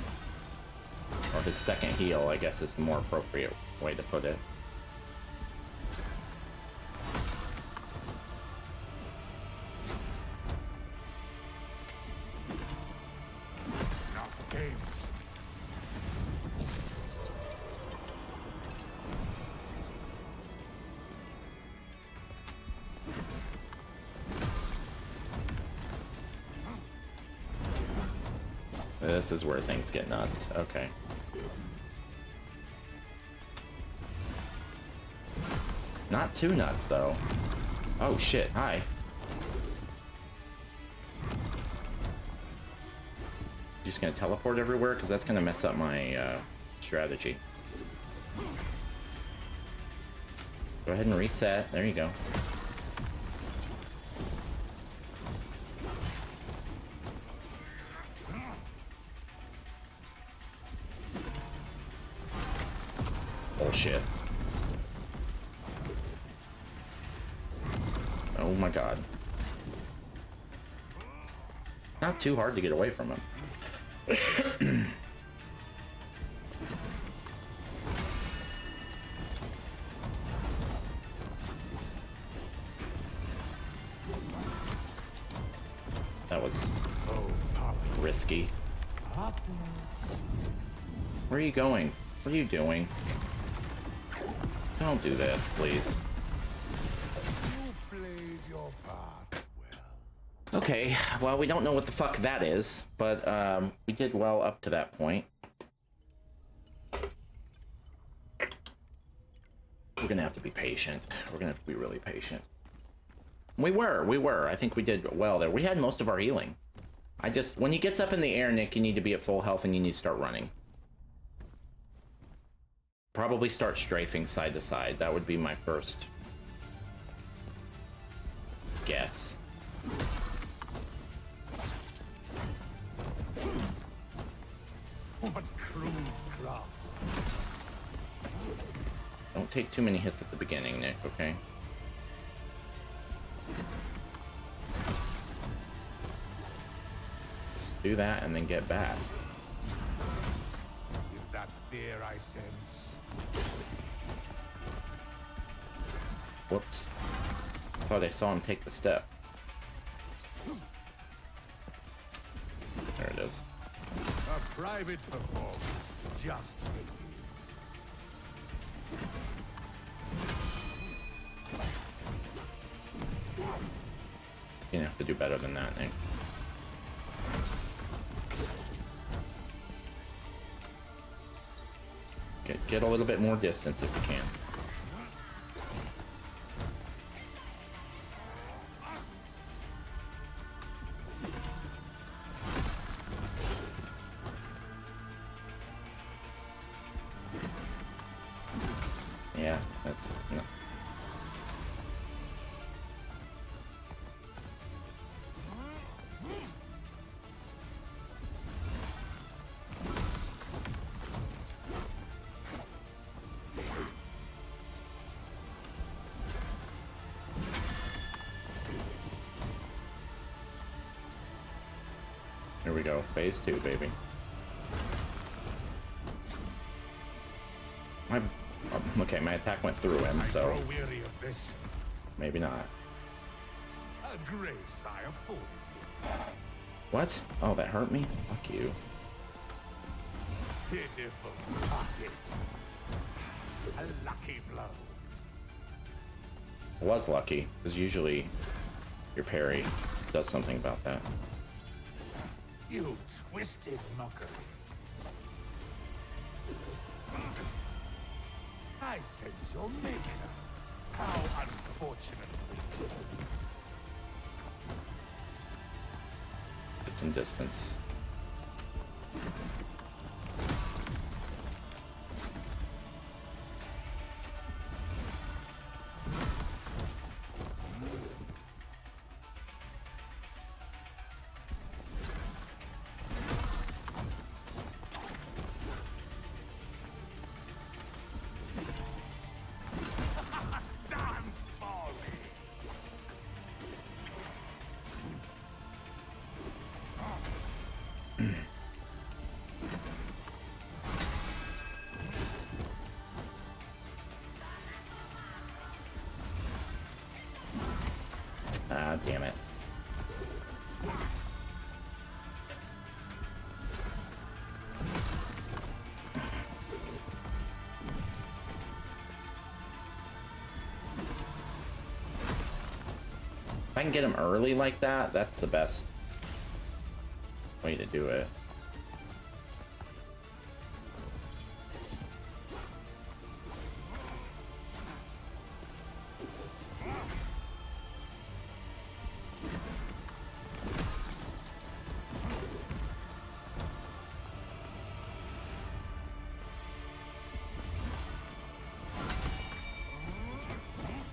Or his second heal, I guess is the more appropriate way to put it. This is where things get nuts. Okay. Not too nuts, though. Oh, shit. Hi. Just gonna teleport everywhere? Because that's gonna mess up my strategy. Go ahead and reset. There you go. Bullshit. Oh my god. Not too hard to get away from him. That was risky. Where are you going? What are you doing? Don't do this, please. You played your part well. Okay, well, we don't know what the fuck that is, but we did well up to that point. We're gonna have to be patient. We're gonna have to be really patient. We were. I think we did well there. We had most of our healing. When he gets up in the air, Nick, you need to be at full health and you need to start running. Probably start strafing side to side. That would be my first guess. What cruel crafts. Don't take too many hits at the beginning, Nick, okay? Just do that and then get back. Is that fear I sense? Whoops. I thought I saw him take the step. There it is. A private performance, just for you. You have to do better than that, Nick. Get a little bit more distance if you can. Yeah, that's no. Here we go. Phase 2, baby. Okay, my attack went through him, so I grow weary of this. maybe not. A grace I afforded you. What? Oh, that hurt me? Fuck you. Pitiful pocket. A lucky blow. I was lucky, because usually your parry does something about that. You twisted mockery. I sense your maker. How unfortunate for you. Put some distance. Dance for me. Ah, damn it. If I can get him early like that, that's the best way to do it.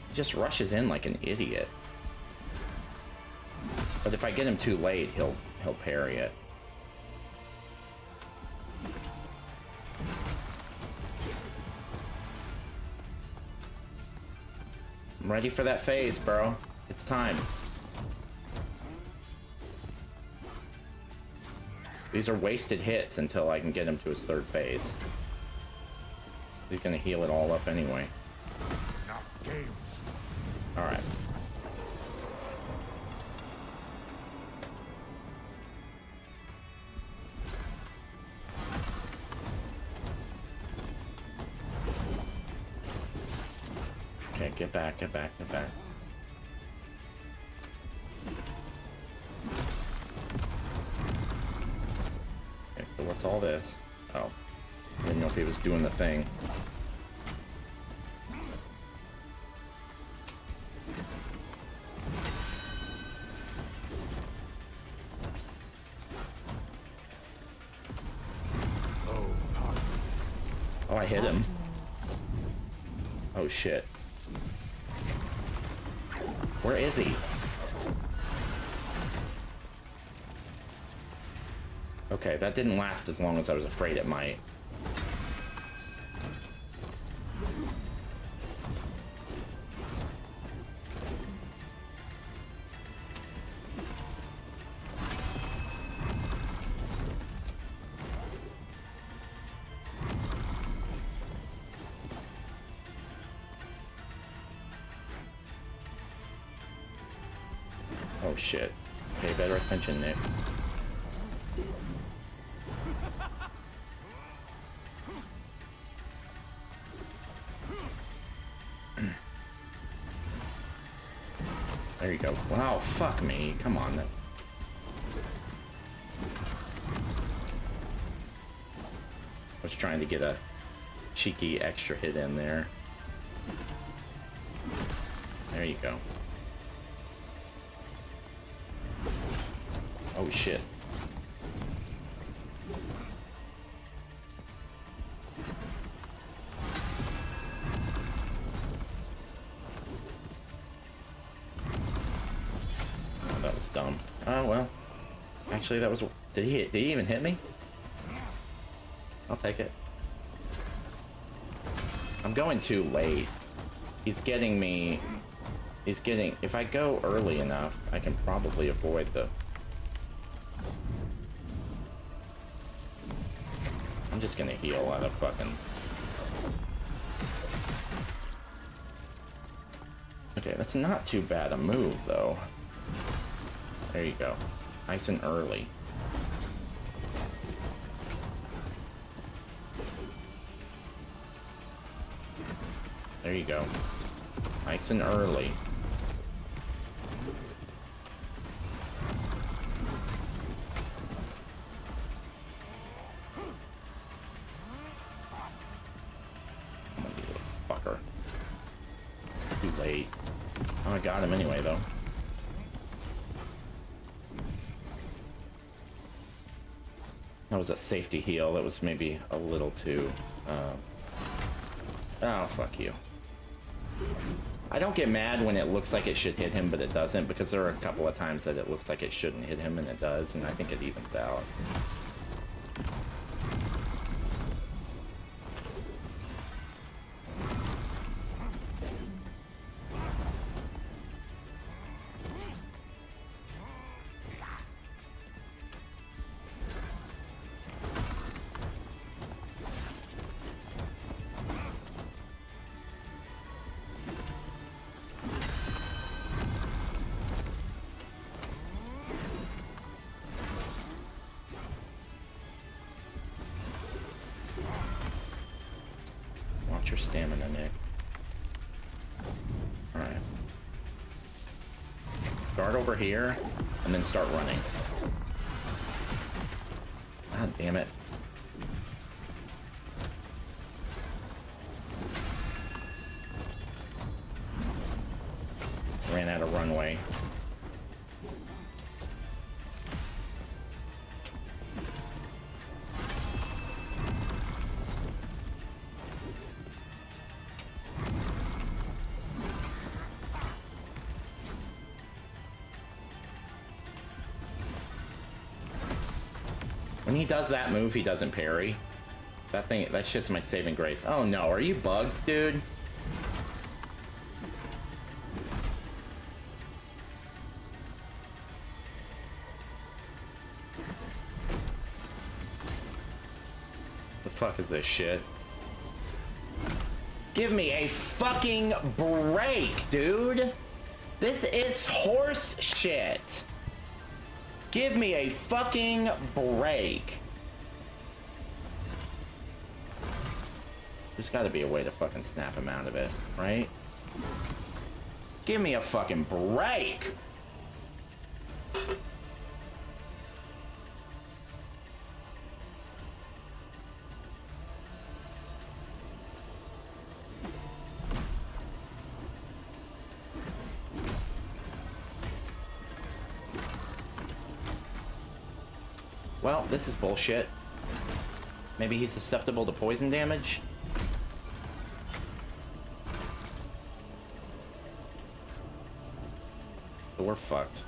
He just rushes in like an idiot. But if I get him too late, he'll parry it. I'm ready for that phase, bro. It's time. These are wasted hits until I can get him to his third phase. He's gonna heal it all up anyway. Enough games. Alright. Okay, get back, get back, get back. Okay, so what's all this? Oh. I didn't know if he was doing the thing. Oh, I hit him. Oh shit. Where is he? Okay, that didn't last as long as I was afraid it might. Oh shit. Pay better attention, Nick. There you go. Wow, fuck me. Come on. I was trying to get a cheeky extra hit in there. There you go. Oh shit. Oh, that was dumb. Oh well. Actually, that was. Did he even hit me? I'll take it. I'm going too late. He's getting me. He's getting. If I go early enough, I can probably avoid the. I'm just gonna heal out of fucking... Okay, that's not too bad a move, though. There you go. Nice and early. There you go. Nice and early. Fucker. Too late. Oh, I got him anyway, though. That was a safety heal. That was maybe a little too... Oh, fuck you. I don't get mad when it looks like it should hit him, but it doesn't, because there are a couple of times that it looks like it shouldn't hit him, and it does, and I think it evens out. Your stamina, Nick. Alright. Guard over here, and then start running. God damn it. Ran out of runway. When he does that move, he doesn't parry. That shit's my saving grace. Oh no, are you bugged, dude? The fuck is this shit? Give me a fucking break, dude! This is horse shit! Give me a fucking break. There's gotta be a way to fucking snap him out of it, right? Give me a fucking break. Well, this is bullshit. Maybe he's susceptible to poison damage? So we're fucked.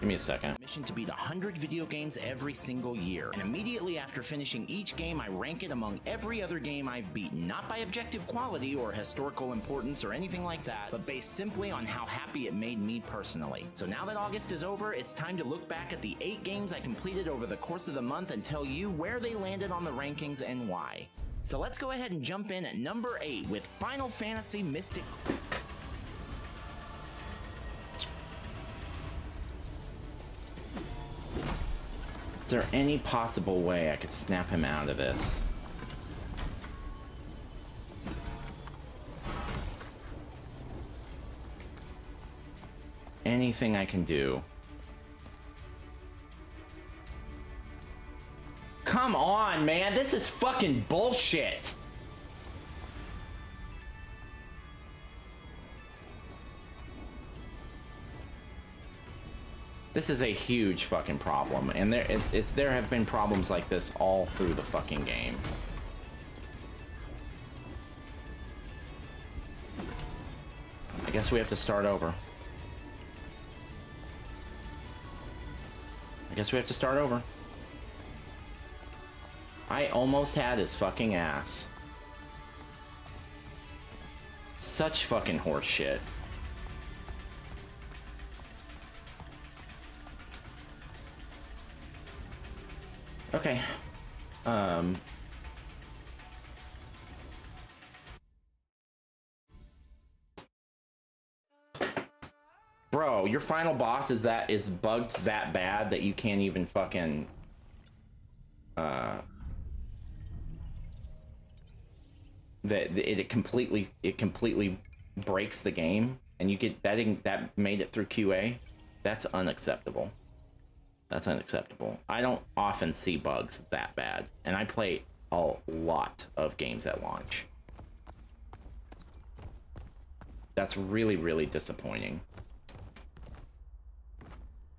Give me a second. Mission to beat 100 video games every single year. And immediately after finishing each game, I rank it among every other game I've beaten. Not by objective quality or historical importance or anything like that, but based simply on how happy it made me personally. So now that August is over, it's time to look back at the 8 games I completed over the course of the month and tell you where they landed on the rankings and why. So let's go ahead and jump in at number 8 with Final Fantasy Mystic... Is there any possible way I could snap him out of this? Anything I can do? Come on, man, this is fucking bullshit! This is a huge fucking problem, and there have been problems like this all through the fucking game. I guess we have to start over. I almost had his fucking ass. Such fucking horse shit. Okay. Bro, your final boss is bugged that bad that you can't even fucking that it completely breaks the game, and you get that made it through QA. That's unacceptable. That's unacceptable. I don't often see bugs that bad, and I play a lot of games at launch. That's really, really disappointing.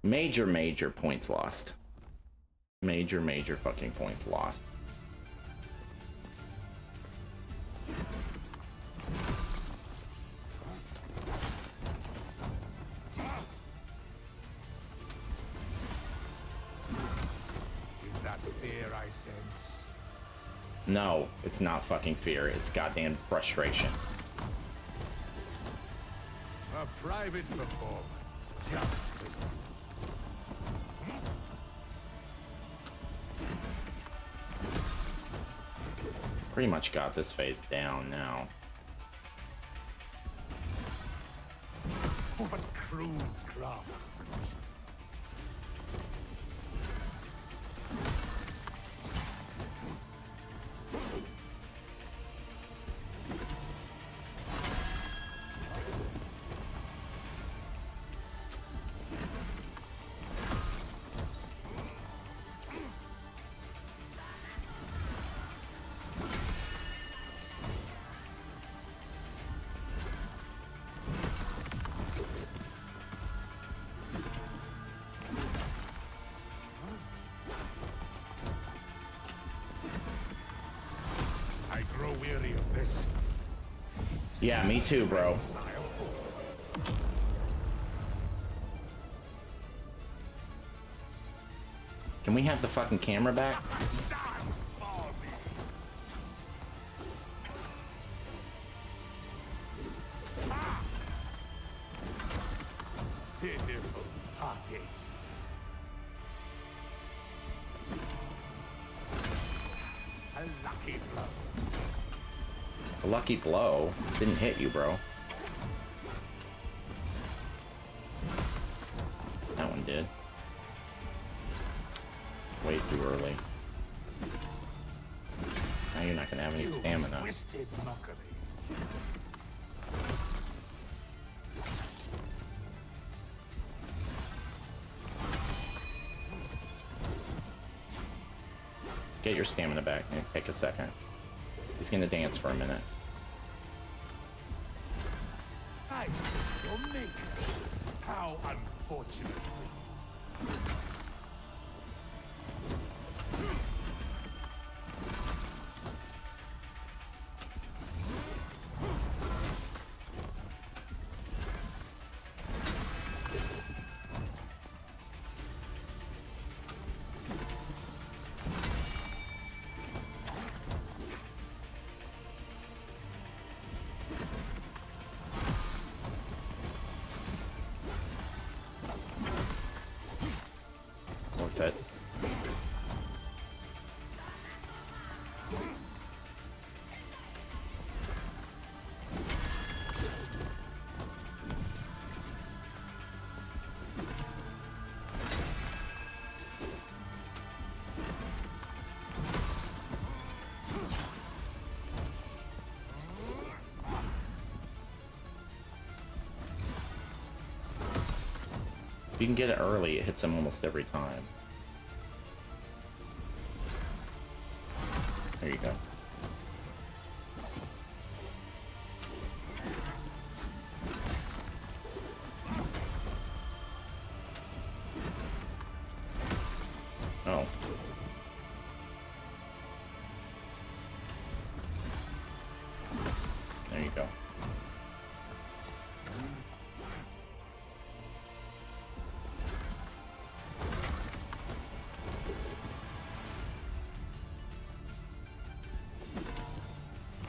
Major points lost. Major fucking points lost. Is that fear I sense? No, it's not fucking fear. It's goddamn frustration. A private performance, just for you. Pretty much got this phase down now. What crude craftsmanship. Weary of this. Yeah, me too, bro. Can we have the fucking camera back? Pitiful heartaches. A lucky blow. A lucky blow didn't hit you, bro. That one did. Way too early. Now you're not gonna have any stamina. Twisted mockery. Get your stamina back. Take a second. He's gonna dance for a minute. I sense your maker. How unfortunate. Worth it. If you can get it early, it hits him almost every time. There you go. Oh. There you go.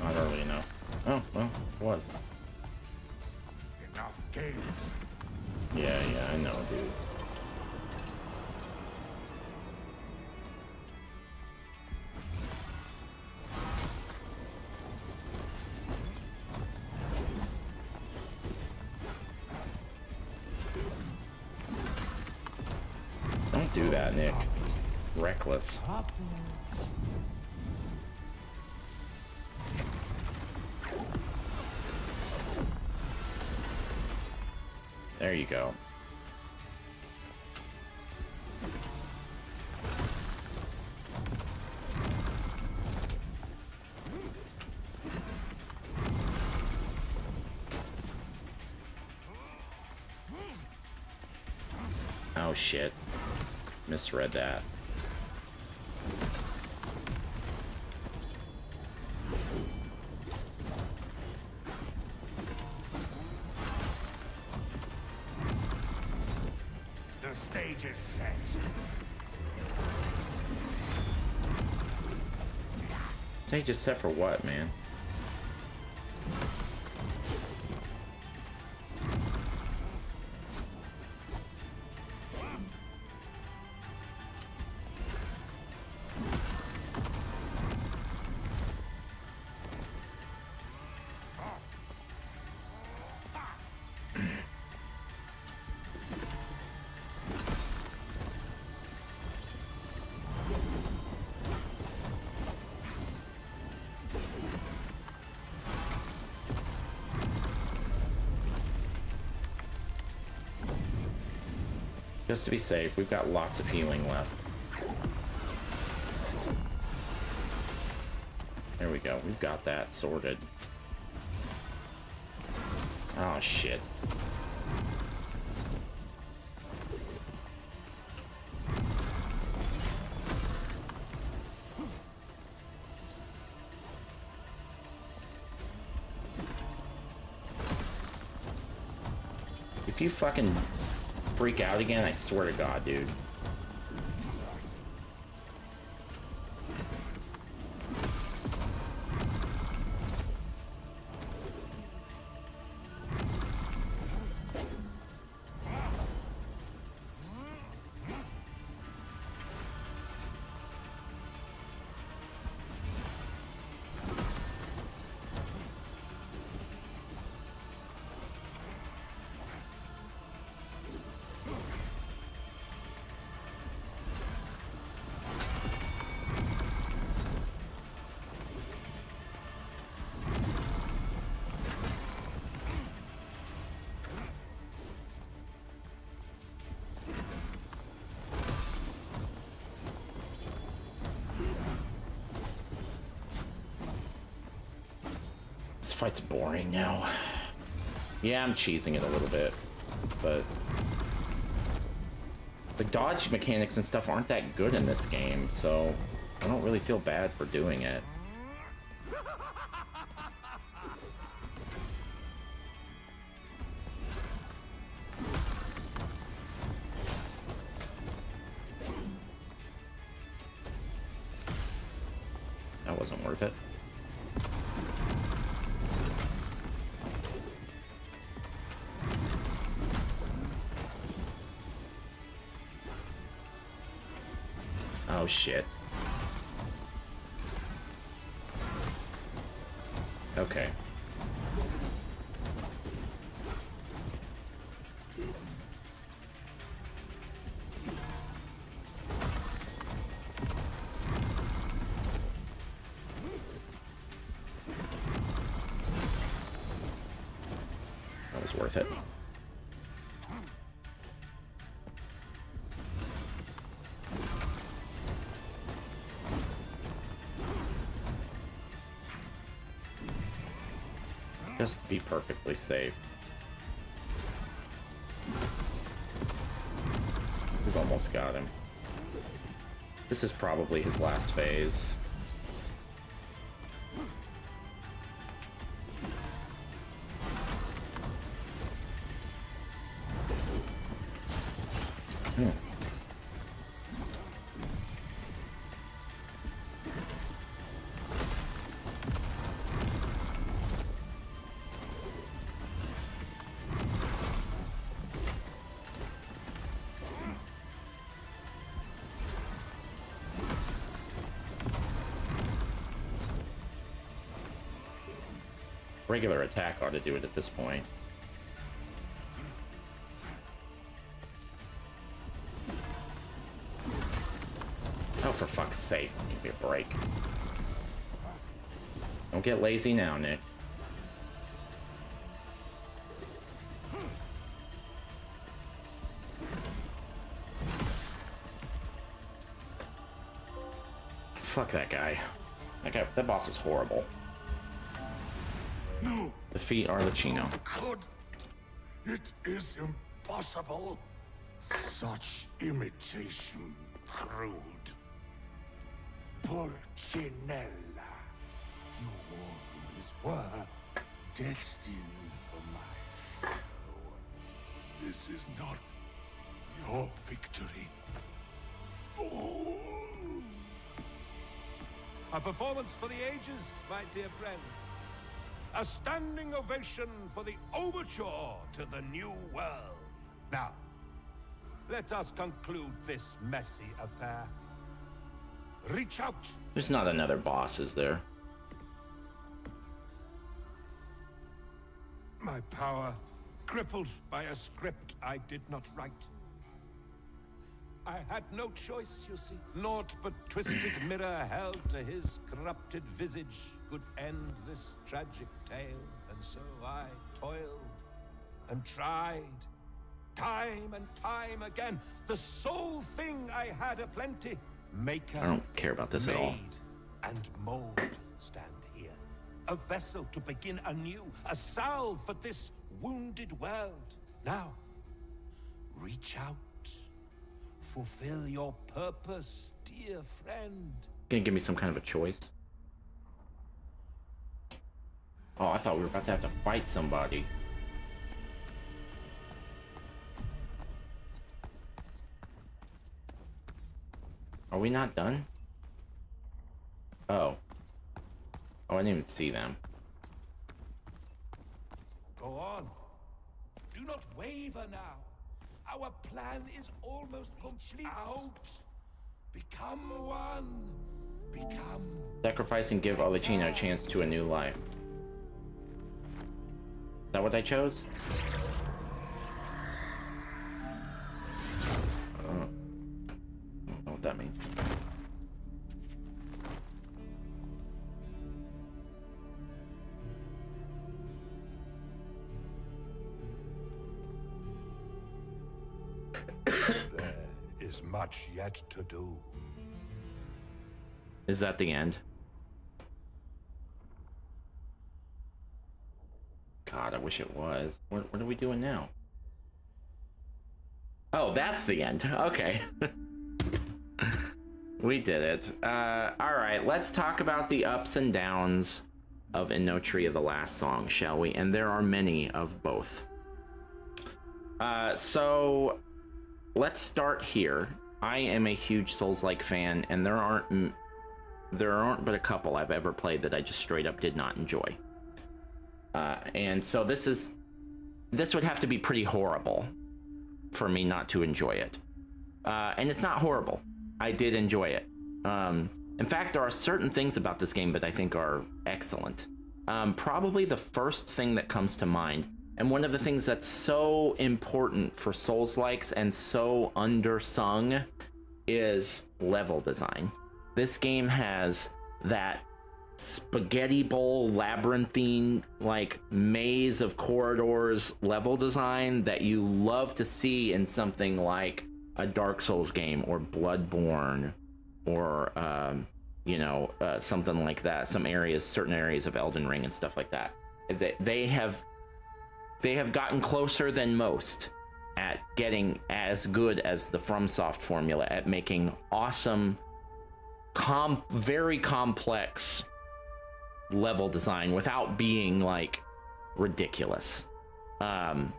Not early enough. Oh, well, it was. Enough games. Yeah, I know, dude. Don't do that, Nick. It's reckless. There you go. Oh shit. Misread that. The stage is set. Stage is set for what, man? Just to be safe, we've got lots of healing left. There we go. We've got that sorted. Oh, shit. If you fucking freak out again, I swear to God, dude. This fight's boring now. Yeah, I'm cheesing it a little bit, but the dodge mechanics and stuff aren't that good in this game, so I don't really feel bad for doing it. That wasn't worth it. Oh shit. Okay. That was worth it. Just to be perfectly safe. We've almost got him. This is probably his last phase. Regular attack ought to do it at this point. Oh, for fuck's sake. Give me a break. Don't get lazy now, Nick. Fuck that guy. That boss is horrible. No! Defeat Arlecchino. Could. It is impossible. Such imitation crude. Pulcinella. You always were destined for my shadow. This is not your victory. Fool! A performance for the ages, my dear friend. A standing ovation for the overture to the new world. Now, let us conclude this messy affair. Reach out. There's not another boss, is there? My power crippled by a script I did not write. I had no choice, you see. Naught but twisted mirror held to his corrupted visage could end this tragic tale. And so I toiled and tried, time and time again. The sole thing I had aplenty. Maker, I don't care about this at all. made and mold stand here. A vessel to begin anew. A salve for this wounded world. Now, reach out. Fulfill your purpose, dear friend. Gonna give me some kind of a choice? Oh, I thought we were about to have to fight somebody. Are we not done? Oh. Oh, I didn't even see them. Go on. Do not waver now. Our plan is almost complete. Out. Become one. Become. Sacrifice and give Arlecchino a chance to a new life. Is that what I chose? I don't know what that means. There is much yet to do. Is that the end? God, I wish it was. What are we doing now? Oh, that's the end. Okay. We did it. Alright, let's talk about the ups and downs of Enotria, the last song, shall we? And there are many of both. So let's start here. I am a huge Souls-like fan, and there aren't but a couple I've ever played that I just straight up did not enjoy. And so this would have to be pretty horrible for me not to enjoy it. And it's not horrible. I did enjoy it. In fact, there are certain things about this game that I think are excellent. Probably the first thing that comes to mind, and one of the things that's so important for Souls-likes and so undersung, is level design. This game has that spaghetti bowl labyrinthine like maze of corridors level design that you love to see in something like a Dark Souls game or Bloodborne or you know, something like that. Certain areas of Elden Ring and stuff like that. They have gotten closer than most at getting as good as the FromSoft formula at making awesome, very complex level design without being like ridiculous. Even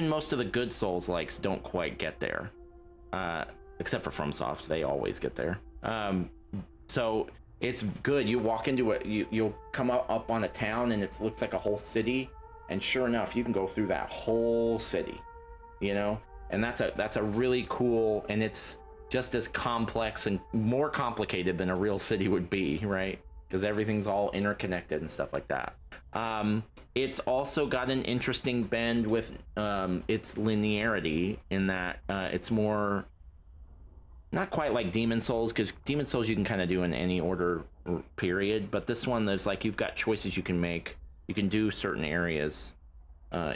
most of the good Souls likes don't quite get there, except for FromSoft. They always get there. So it's good. You walk into it, you'll come up on a town and it looks like a whole city, and sure enough you can go through that whole city, you know. And that's a really cool, and it's just as complex and more complicated than a real city would be, right? Because everything's all interconnected and stuff like that. It's also got an interesting bend with its linearity in that it's more not quite like Demon Souls, because Demon Souls you can kind of do in any order, period. But this one, there's like you've got choices you can make. You can do certain areas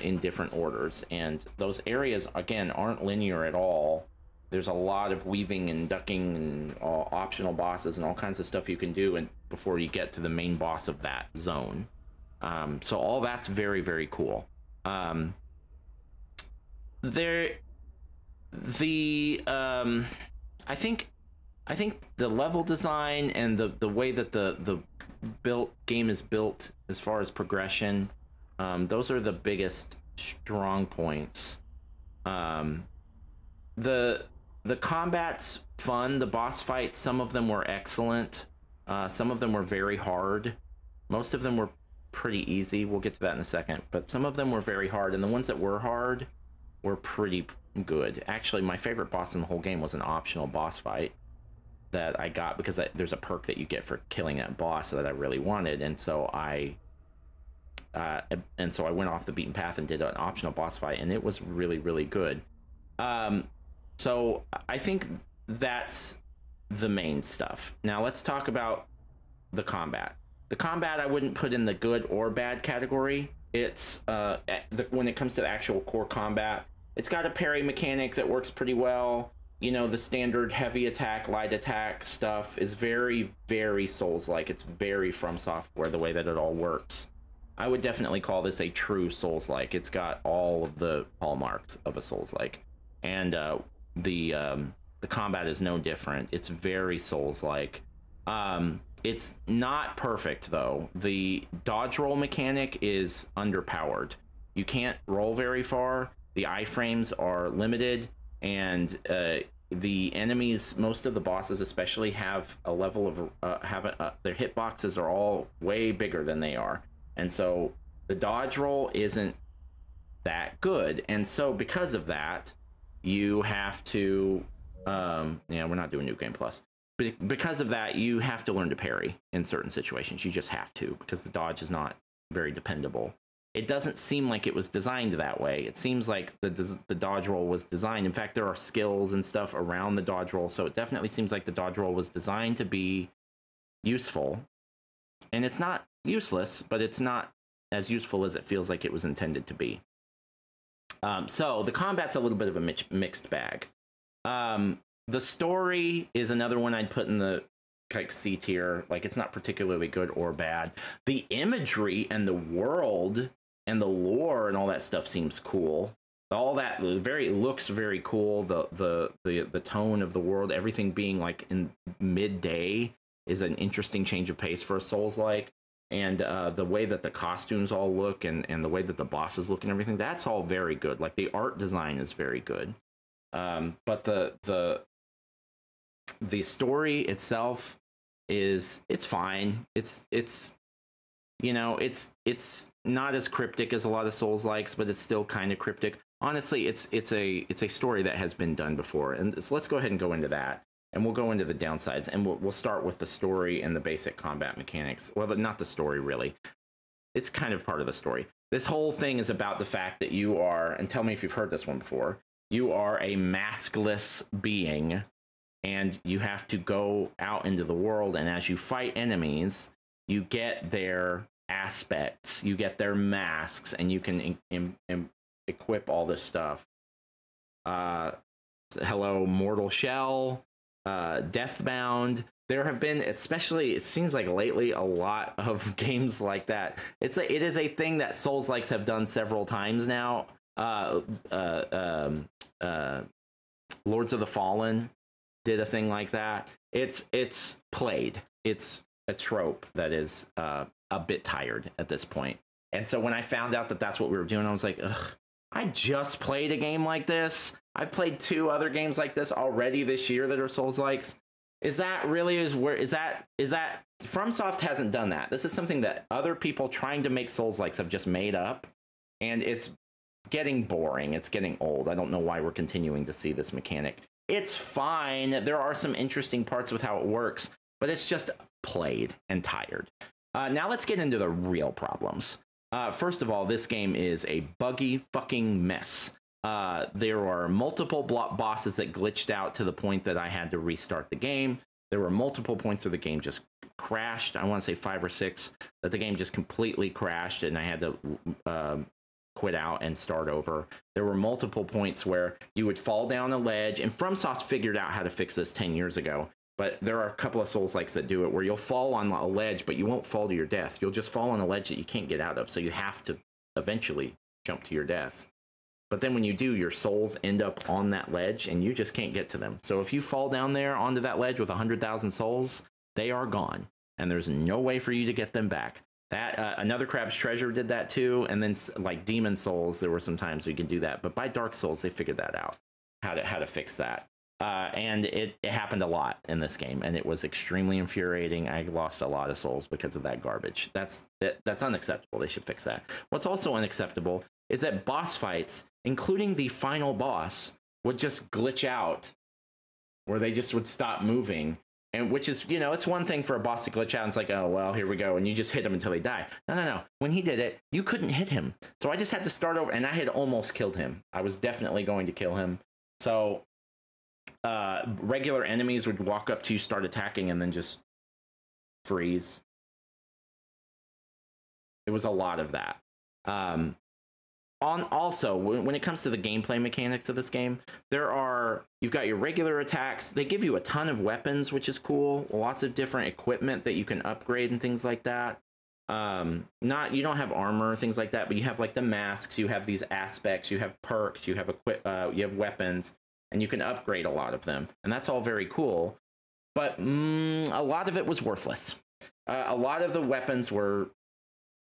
in different orders, and those areas again aren't linear at all. There's a lot of weaving and ducking and optional bosses and all kinds of stuff you can do, and before you get to the main boss of that zone. So all that's very, very cool. I think the level design and the way that the game is built as far as progression, those are the biggest strong points. The combat's fun. The boss fights, some of them were excellent. Some of them were very hard. Most of them were pretty easy. We'll get to that in a second. But some of them were very hard, and the ones that were hard were pretty good. Actually, my favorite boss in the whole game was an optional boss fight that I got because there's a perk that you get for killing that boss that I really wanted, and so I went off the beaten path and did an optional boss fight, and it was really, really good. So I think that's the main stuff. Now let's talk about the combat. The combat I wouldn't put in the good or bad category. It's when it comes to the actual core combat, it's got a parry mechanic that works pretty well. You know, the standard heavy attack, light attack stuff is very, very Souls-like. It's very From Software, the way that it all works. I would definitely call this a true Souls-like. It's got all of the hallmarks of a Souls-like. And the combat is no different. It's very Souls-like. It's not perfect, though. The dodge roll mechanic is underpowered. You can't roll very far. The iframes are limited, and the enemies, most of the bosses especially, have a level of their hitboxes are all way bigger than they are, and so the dodge roll isn't that good. And so because of that, you have to yeah, we're not doing New Game Plus. Because of that, you have to learn to parry in certain situations. You just have to, because the dodge is not very dependable. It doesn't seem like it was designed that way. It seems like the dodge roll was designed. In fact, there are skills and stuff around the dodge roll, so it definitely seems like the dodge roll was designed to be useful. And it's not useless, but it's not as useful as it feels like it was intended to be. So the combat's a little bit of a mixed bag. The story is another one I'd put in the like C tier. Like, it's not particularly good or bad. The imagery and the world and the lore and all that stuff seems cool. All that looks very cool. The tone of the world, everything being like in midday, is an interesting change of pace for a Souls-like. And the way that the costumes all look and the way that the bosses look and everything, that's all very good. Like, the art design is very good. But the story itself it's fine. It's you know, it's not as cryptic as a lot of Souls-likes, but it's still kind of cryptic. Honestly, it's a story that has been done before, and so let's go ahead and go into that, and we'll go into the downsides, and we'll start with the story and the basic combat mechanics. Well, not the story really. It's kind of part of the story. This whole thing is about the fact that you are, and tell me if you've heard this one before, you are a maskless being, and you have to go out into the world, and as you fight enemies, you get their aspects, you get their masks, and you can equip all this stuff. Hello, Mortal Shell, Deathbound. There have been, especially, it seems like lately, a lot of games like that. It is a thing that Souls-likes have done several times now. Lords of the Fallen did a thing like that. It's played. It's a trope that is a bit tired at this point. And so when I found out that that's what we were doing, I was like, ugh, I just played a game like this. I've played 2 other games like this already this year that are Souls-likes. Is that really is that FromSoft hasn't done that. This is something that other people trying to make Souls-likes have just made up, and it's getting boring. It's getting old. I don't know why we're continuing to see this mechanic. It's fine. There are some interesting parts with how it works, but it's just played and tired. Now let's get into the real problems. First of all, this game is a buggy fucking mess. There are multiple bosses that glitched out to the point that I had to restart the game. There were multiple points where the game just crashed. I want to say 5 or 6 that the game just completely crashed and I had to quit out and start over. There were multiple points where you would fall down a ledge, and FromSoft figured out how to fix this 10 years ago. But there are a couple of Souls-likes that do it where you'll fall on a ledge, but you won't fall to your death. You'll just fall on a ledge that you can't get out of. So you have to eventually jump to your death. But then when you do, your souls end up on that ledge and you just can't get to them. So if you fall down there onto that ledge with 100,000 souls, they are gone. And there's no way for you to get them back. That Another Crab's Treasure did that too. And then like Demon Souls, there were some times we could do that. But by Dark Souls, they figured that out, how to fix that. And it happened a lot in this game, and it was extremely infuriating. I lost a lot of souls because of that garbage. That's unacceptable. They should fix that. What's also unacceptable is that boss fights, including the final boss, would just glitch out, where they just would stop moving. And which is, you know, it's one thing for a boss to glitch out and it's like, oh, well, here we go. And you just hit him until he died. No. When he did it, you couldn't hit him. So I just had to start over, and I had almost killed him. I was definitely going to kill him. So regular enemies would walk up to you, start attacking, and then just freeze. It was a lot of that. Also, when it comes to the gameplay mechanics of this game, you've got your regular attacks. They give you a ton of weapons, which is cool. Lots of different equipment that you can upgrade and things like that. You don't have armor, things like that, but you have like the masks, you have these aspects, you have perks, you have weapons, and you can upgrade a lot of them. And that's all very cool. But a lot of it was worthless. A lot of the weapons were,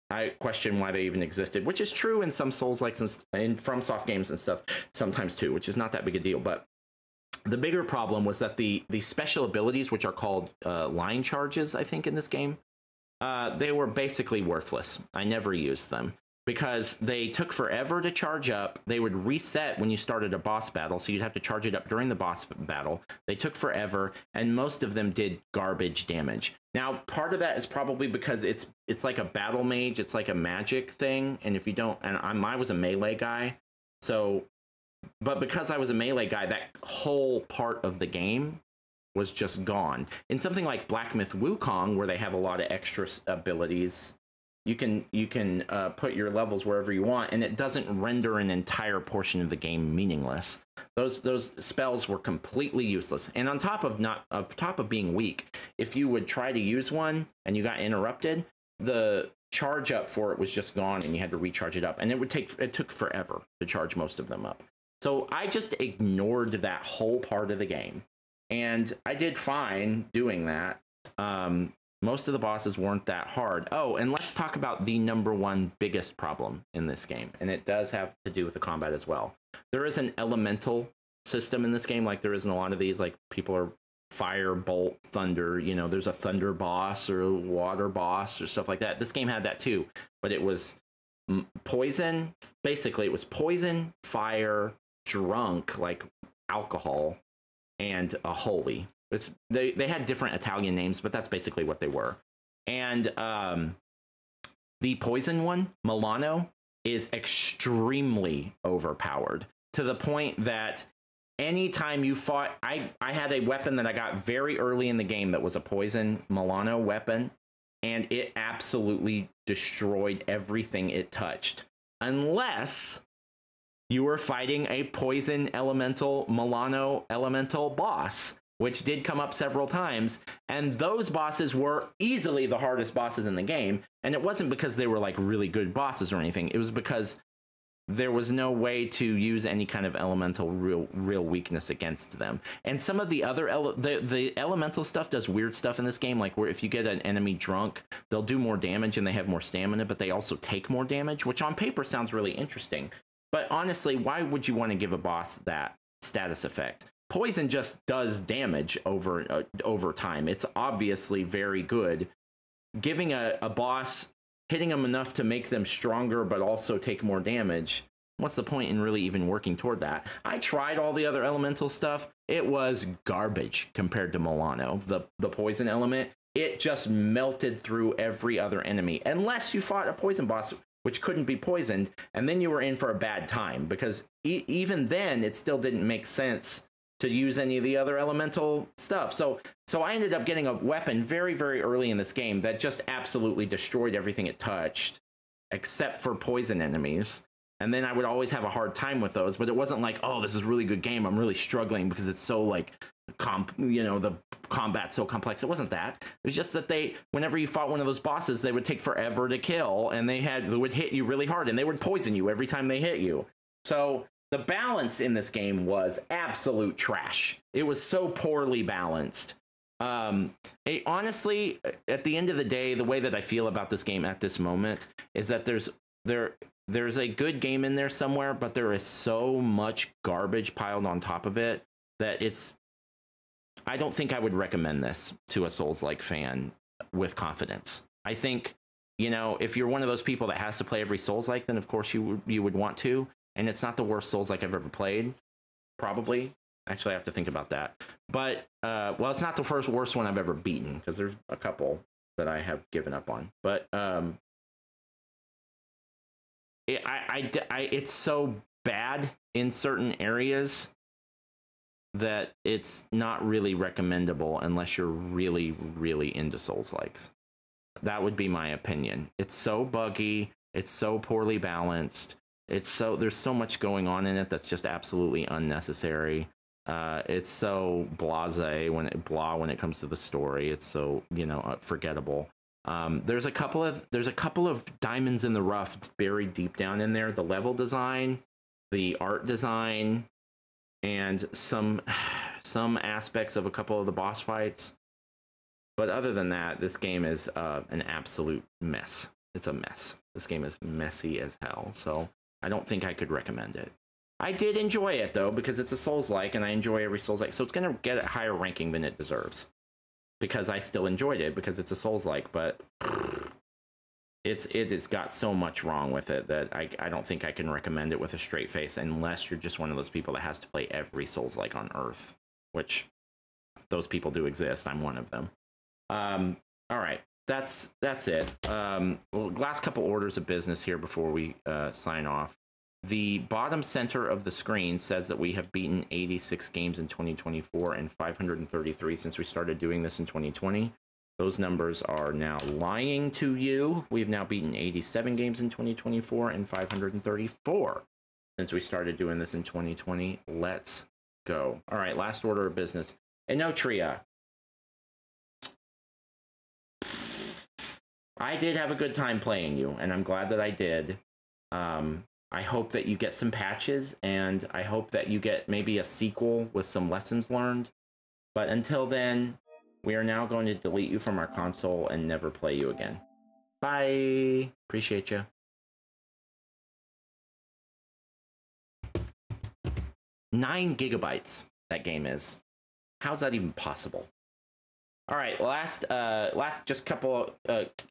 I question why they even existed, which is true in some Souls-likes and in FromSoft games and stuff sometimes too, which is not that big a deal. But the bigger problem was that the special abilities, which are called line charges, I think, in this game, they were basically worthless. I never used them because they took forever to charge up. They would reset when you started a boss battle, so you'd have to charge it up during the boss battle. They took forever, and most of them did garbage damage. Now, part of that is probably because it's like a battle mage, it's like a magic thing, and if you don't, and I was a melee guy, so, but because I was a melee guy, that whole part of the game was just gone. In something like Black Myth Wukong, where they have a lot of extra abilities, you can put your levels wherever you want, and it doesn't render an entire portion of the game meaningless. Those spells were completely useless. And on top of being weak, if you would try to use one and you got interrupted, the charge up for it was just gone, and you had to recharge it up. And it took forever to charge most of them up. So I just ignored that whole part of the game, and I did fine doing that. Most of the bosses weren't that hard. Oh, and let's talk about the #1 biggest problem in this game. And it does have to do with the combat as well. There is an elemental system in this game, like there is in a lot of these, like people are fire, bolt, thunder. You know, there's a thunder boss or a water boss or stuff like that. This game had that too, but it was poison. Basically, it was poison, fire, drunk, like alcohol, and a holy. They had different Italian names, but that's basically what they were. And the poison one, Milano, is extremely overpowered to the point that anytime you fought, I had a weapon that I got very early in the game that was a poison Milano weapon, and it absolutely destroyed everything it touched, unless you were fighting a poison elemental Milano elemental boss, which did come up several times, and those bosses were easily the hardest bosses in the game. And it wasn't because they were like really good bosses or anything. It was because there was no way to use any kind of elemental real weakness against them. And some of the other the elemental stuff does weird stuff in this game, like where if you get an enemy drunk, they'll do more damage and they have more stamina, but they also take more damage, which on paper sounds really interesting. But honestly, why would you want to give a boss that status effect? Poison just does damage over time. It's obviously very good. Giving a boss, hitting them enough to make them stronger but also take more damage, what's the point in really even working toward that? I tried all the other elemental stuff. It was garbage compared to Milano. The poison element, it just melted through every other enemy. Unless you fought a poison boss, which couldn't be poisoned, and then you were in for a bad time, because even then it still didn't make sense to use any of the other elemental stuff. So I ended up getting a weapon very, very early in this game that just absolutely destroyed everything it touched, except for poison enemies. And then I would always have a hard time with those, but it wasn't like, oh, this is a really good game, I'm really struggling because it's so like, the combat's so complex. It wasn't that. It was just that whenever you fought one of those bosses, they would take forever to kill, and they would hit you really hard, and they would poison you every time they hit you. So the balance in this game was absolute trash. It was so poorly balanced. Honestly, at the end of the day, the way that I feel about this game at this moment is that there's a good game in there somewhere, but there is so much garbage piled on top of it that I don't think I would recommend this to a Souls-like fan with confidence. I think, if you're one of those people that has to play every Souls-like, then of course you would want to. And it's not the worst Souls-like I've ever played, probably. Actually, I have to think about that. But, well, it's not the worst one I've ever beaten, because there's a couple that I have given up on. But it's so bad in certain areas that it's not really recommendable unless you're really, really into Souls-likes. That would be my opinion. It's so buggy. It's so poorly balanced. There's so much going on in it that's just absolutely unnecessary. It's so blasé when it comes to the story. It's so, forgettable. There's a couple of diamonds in the rough buried deep down in there. The level design, the art design, and some aspects of a couple of the boss fights. But other than that, this game is an absolute mess. It's a mess. This game is messy as hell. So I don't think I could recommend it. I did enjoy it, though, because it's a Souls-like, and I enjoy every Souls-like. So it's going to get a higher ranking than it deserves, because I still enjoyed it, because it's a Souls-like. But it has got so much wrong with it that I don't think I can recommend it with a straight face, unless you're just one of those people that has to play every Souls-like on Earth, which those people do exist. I'm one of them. All right. That's it. Well, last couple orders of business here before we sign off. The bottom center of the screen says that we have beaten 86 games in 2024 and 533 since we started doing this in 2020. Those numbers are now lying to you. We've now beaten 87 games in 2024 and 534 since we started doing this in 2020. Let's go. All right, last order of business. Enotria. I did have a good time playing you, and I'm glad that I did. I hope that you get some patches, and I hope that you get maybe a sequel with some lessons learned. But until then, we are now going to delete you from our console and never play you again. Bye. Appreciate you. 9 gigabytes that game is. How's that even possible? All right, last just couple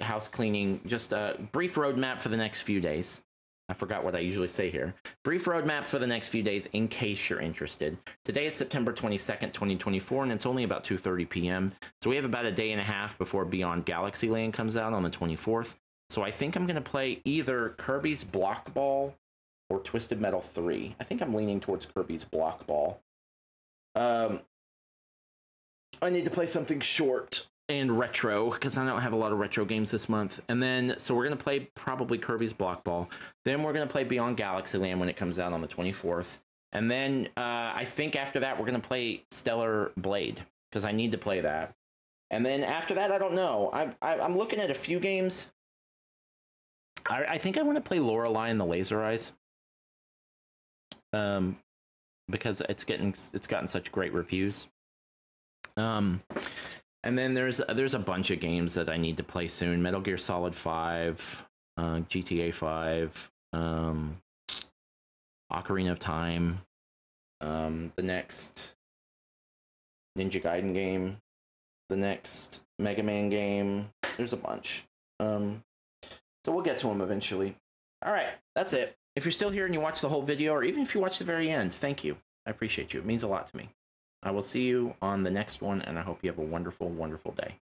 house cleaning, just a brief roadmap for the next few days. I forgot what I usually say here. Brief roadmap for the next few days in case you're interested. Today is September 22nd, 2024, and it's only about 2:30 p.m. So we have about a day and a half before Beyond Galaxyland comes out on the 24th. So I think I'm going to play either Kirby's Block Ball or Twisted Metal 3. I think I'm leaning towards Kirby's Block Ball. I need to play something short and retro, because I don't have a lot of retro games this month. And then, so we're going to play probably Kirby's Block Ball. Then we're going to play Beyond Galaxyland when it comes out on the 24th. And then I think after that, we're going to play Stellar Blade, because I need to play that. And then after that, I don't know. I'm looking at a few games. I think I want to play Lorelei and the Laser Eyes. Because it's gotten such great reviews. And then there's a bunch of games that I need to play soon. Metal Gear Solid 5, GTA 5, Ocarina of Time, the next Ninja Gaiden game, the next Mega Man game. There's a bunch. So we'll get to them eventually. All right, that's it. If you're still here and you watch the whole video, or even if you watch the very end, thank you. I appreciate you. It means a lot to me. I will see you on the next one, and I hope you have a wonderful, wonderful day.